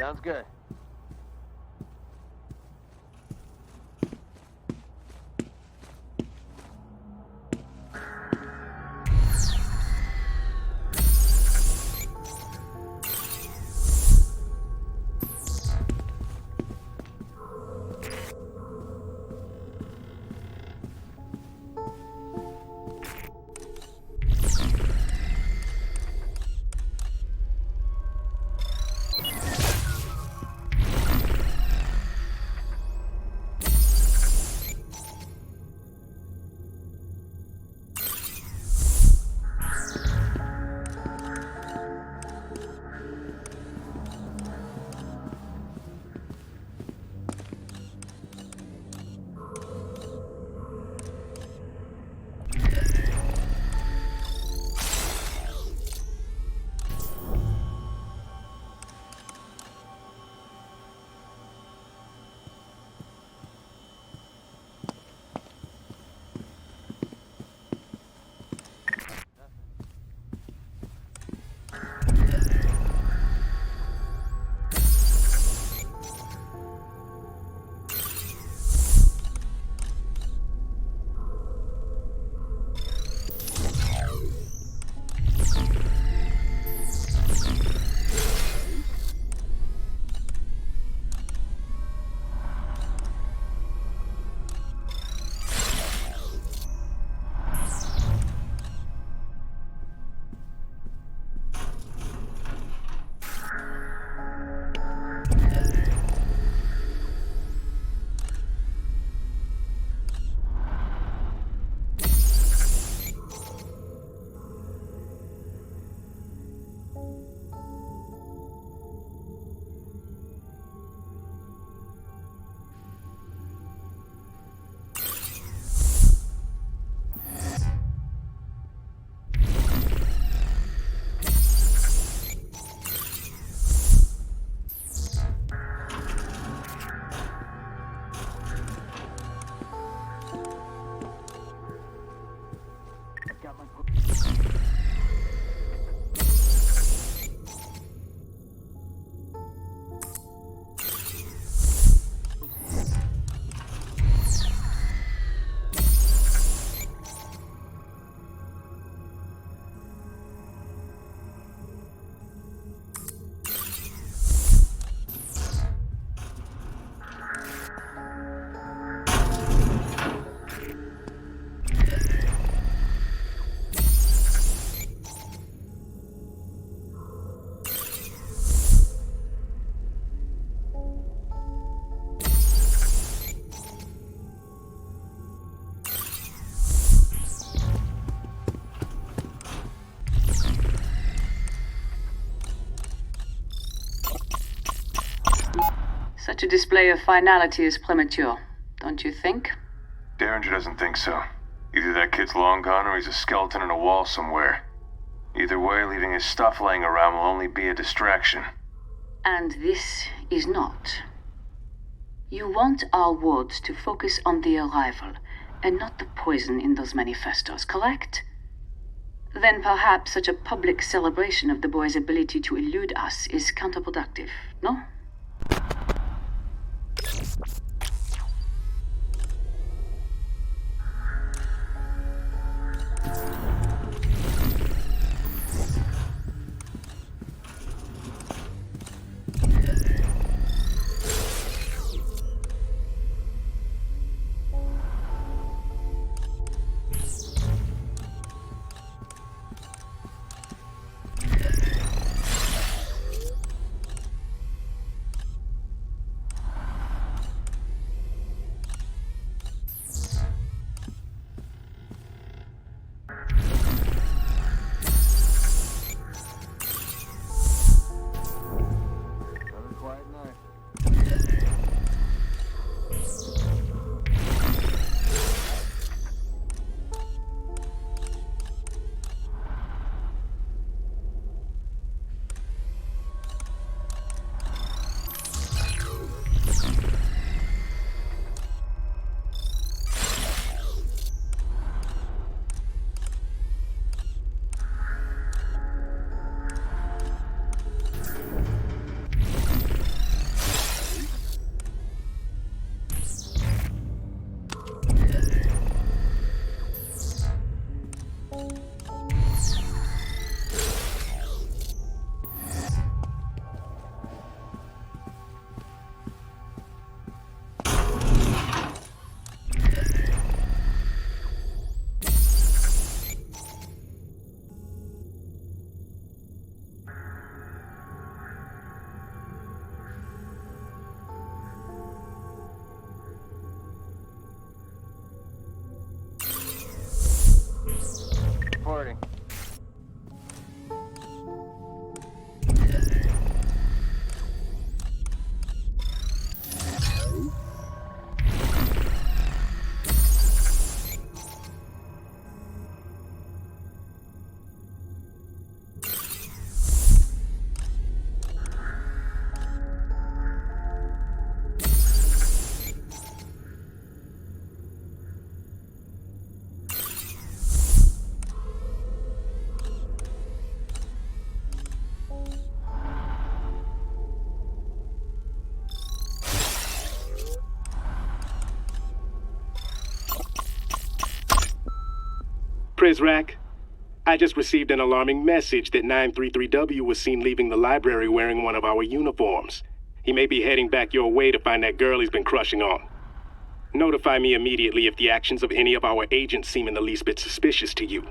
Sounds good. Such a display of finality is premature, don't you think? Derringer doesn't think so. Either that kid's long gone or he's a skeleton in a wall somewhere. Either way, leaving his stuff laying around will only be a distraction. And this is not. You want our wards to focus on the arrival, and not the poison in those manifestos, correct? Then perhaps such a public celebration of the boy's ability to elude us is counterproductive, no? Reporting. Prizrak, I just received an alarming message that 933W was seen leaving the library wearing one of our uniforms. He may be heading back your way to find that girl he's been crushing on. Notify me immediately if the actions of any of our agents seem in the least bit suspicious to you.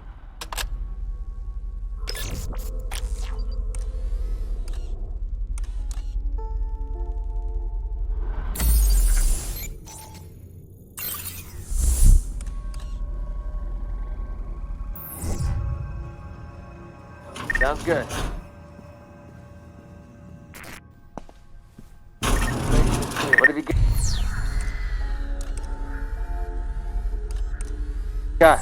Sounds good. What have you got?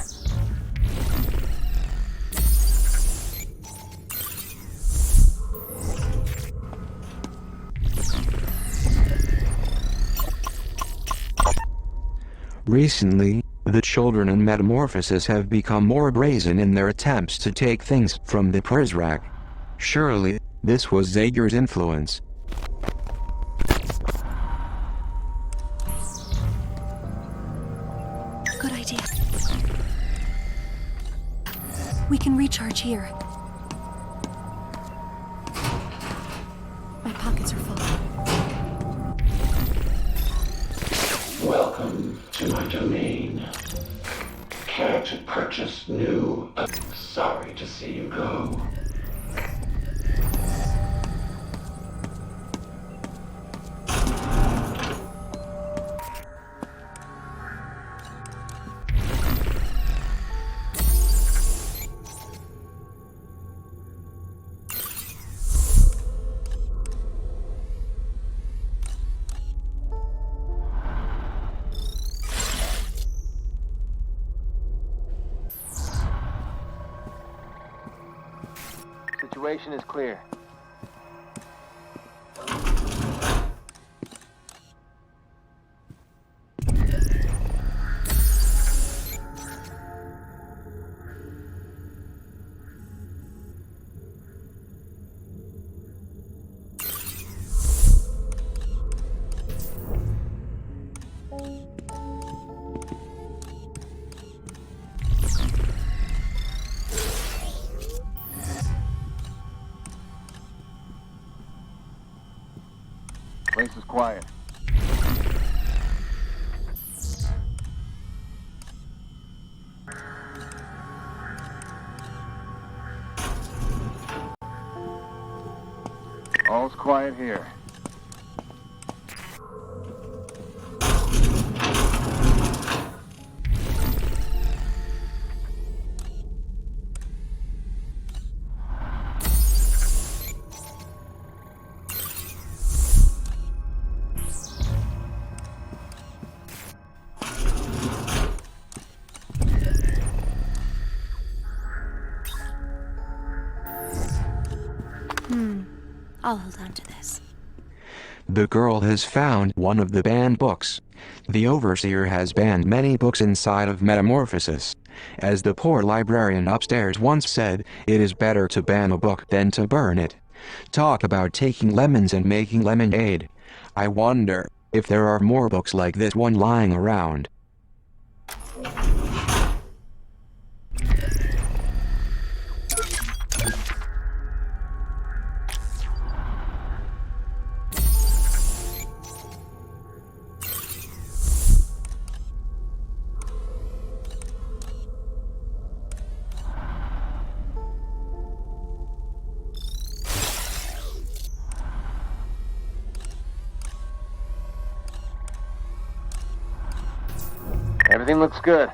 Recently, the children in Metamorphosis have become more brazen in their attempts to take things from the Prizrak. Surely, this was Zager's influence. Good idea. We can recharge here. My pockets are full. Welcome to my domain. Care to purchase new? Sorry to see you go. Situation is clear. Place is quiet. All's quiet here. I'll hold on to this. The girl has found one of the banned books. The overseer has banned many books inside of Metamorphosis. As the poor librarian upstairs once said, it is better to ban a book than to burn it. Talk about taking lemons and making lemonade. I wonder if there are more books like this one lying around. Everything looks good.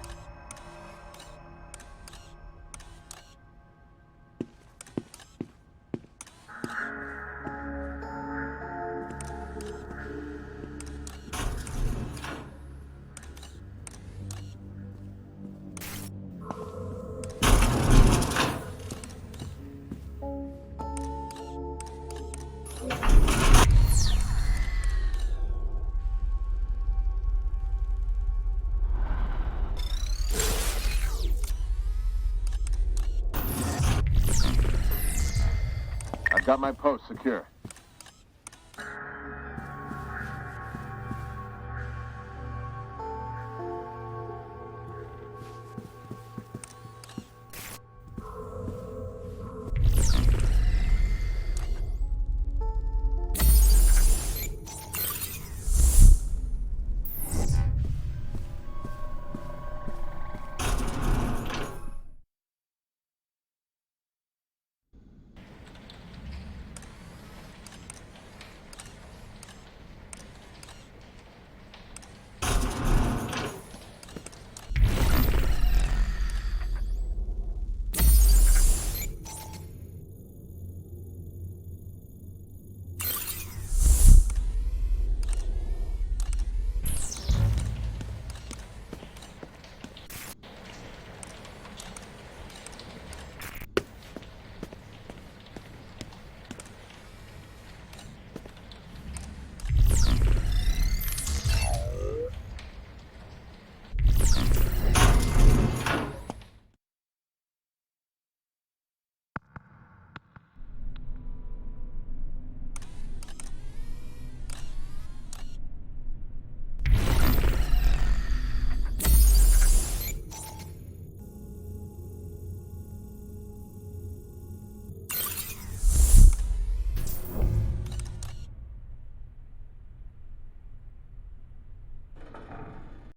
I've got my post secure.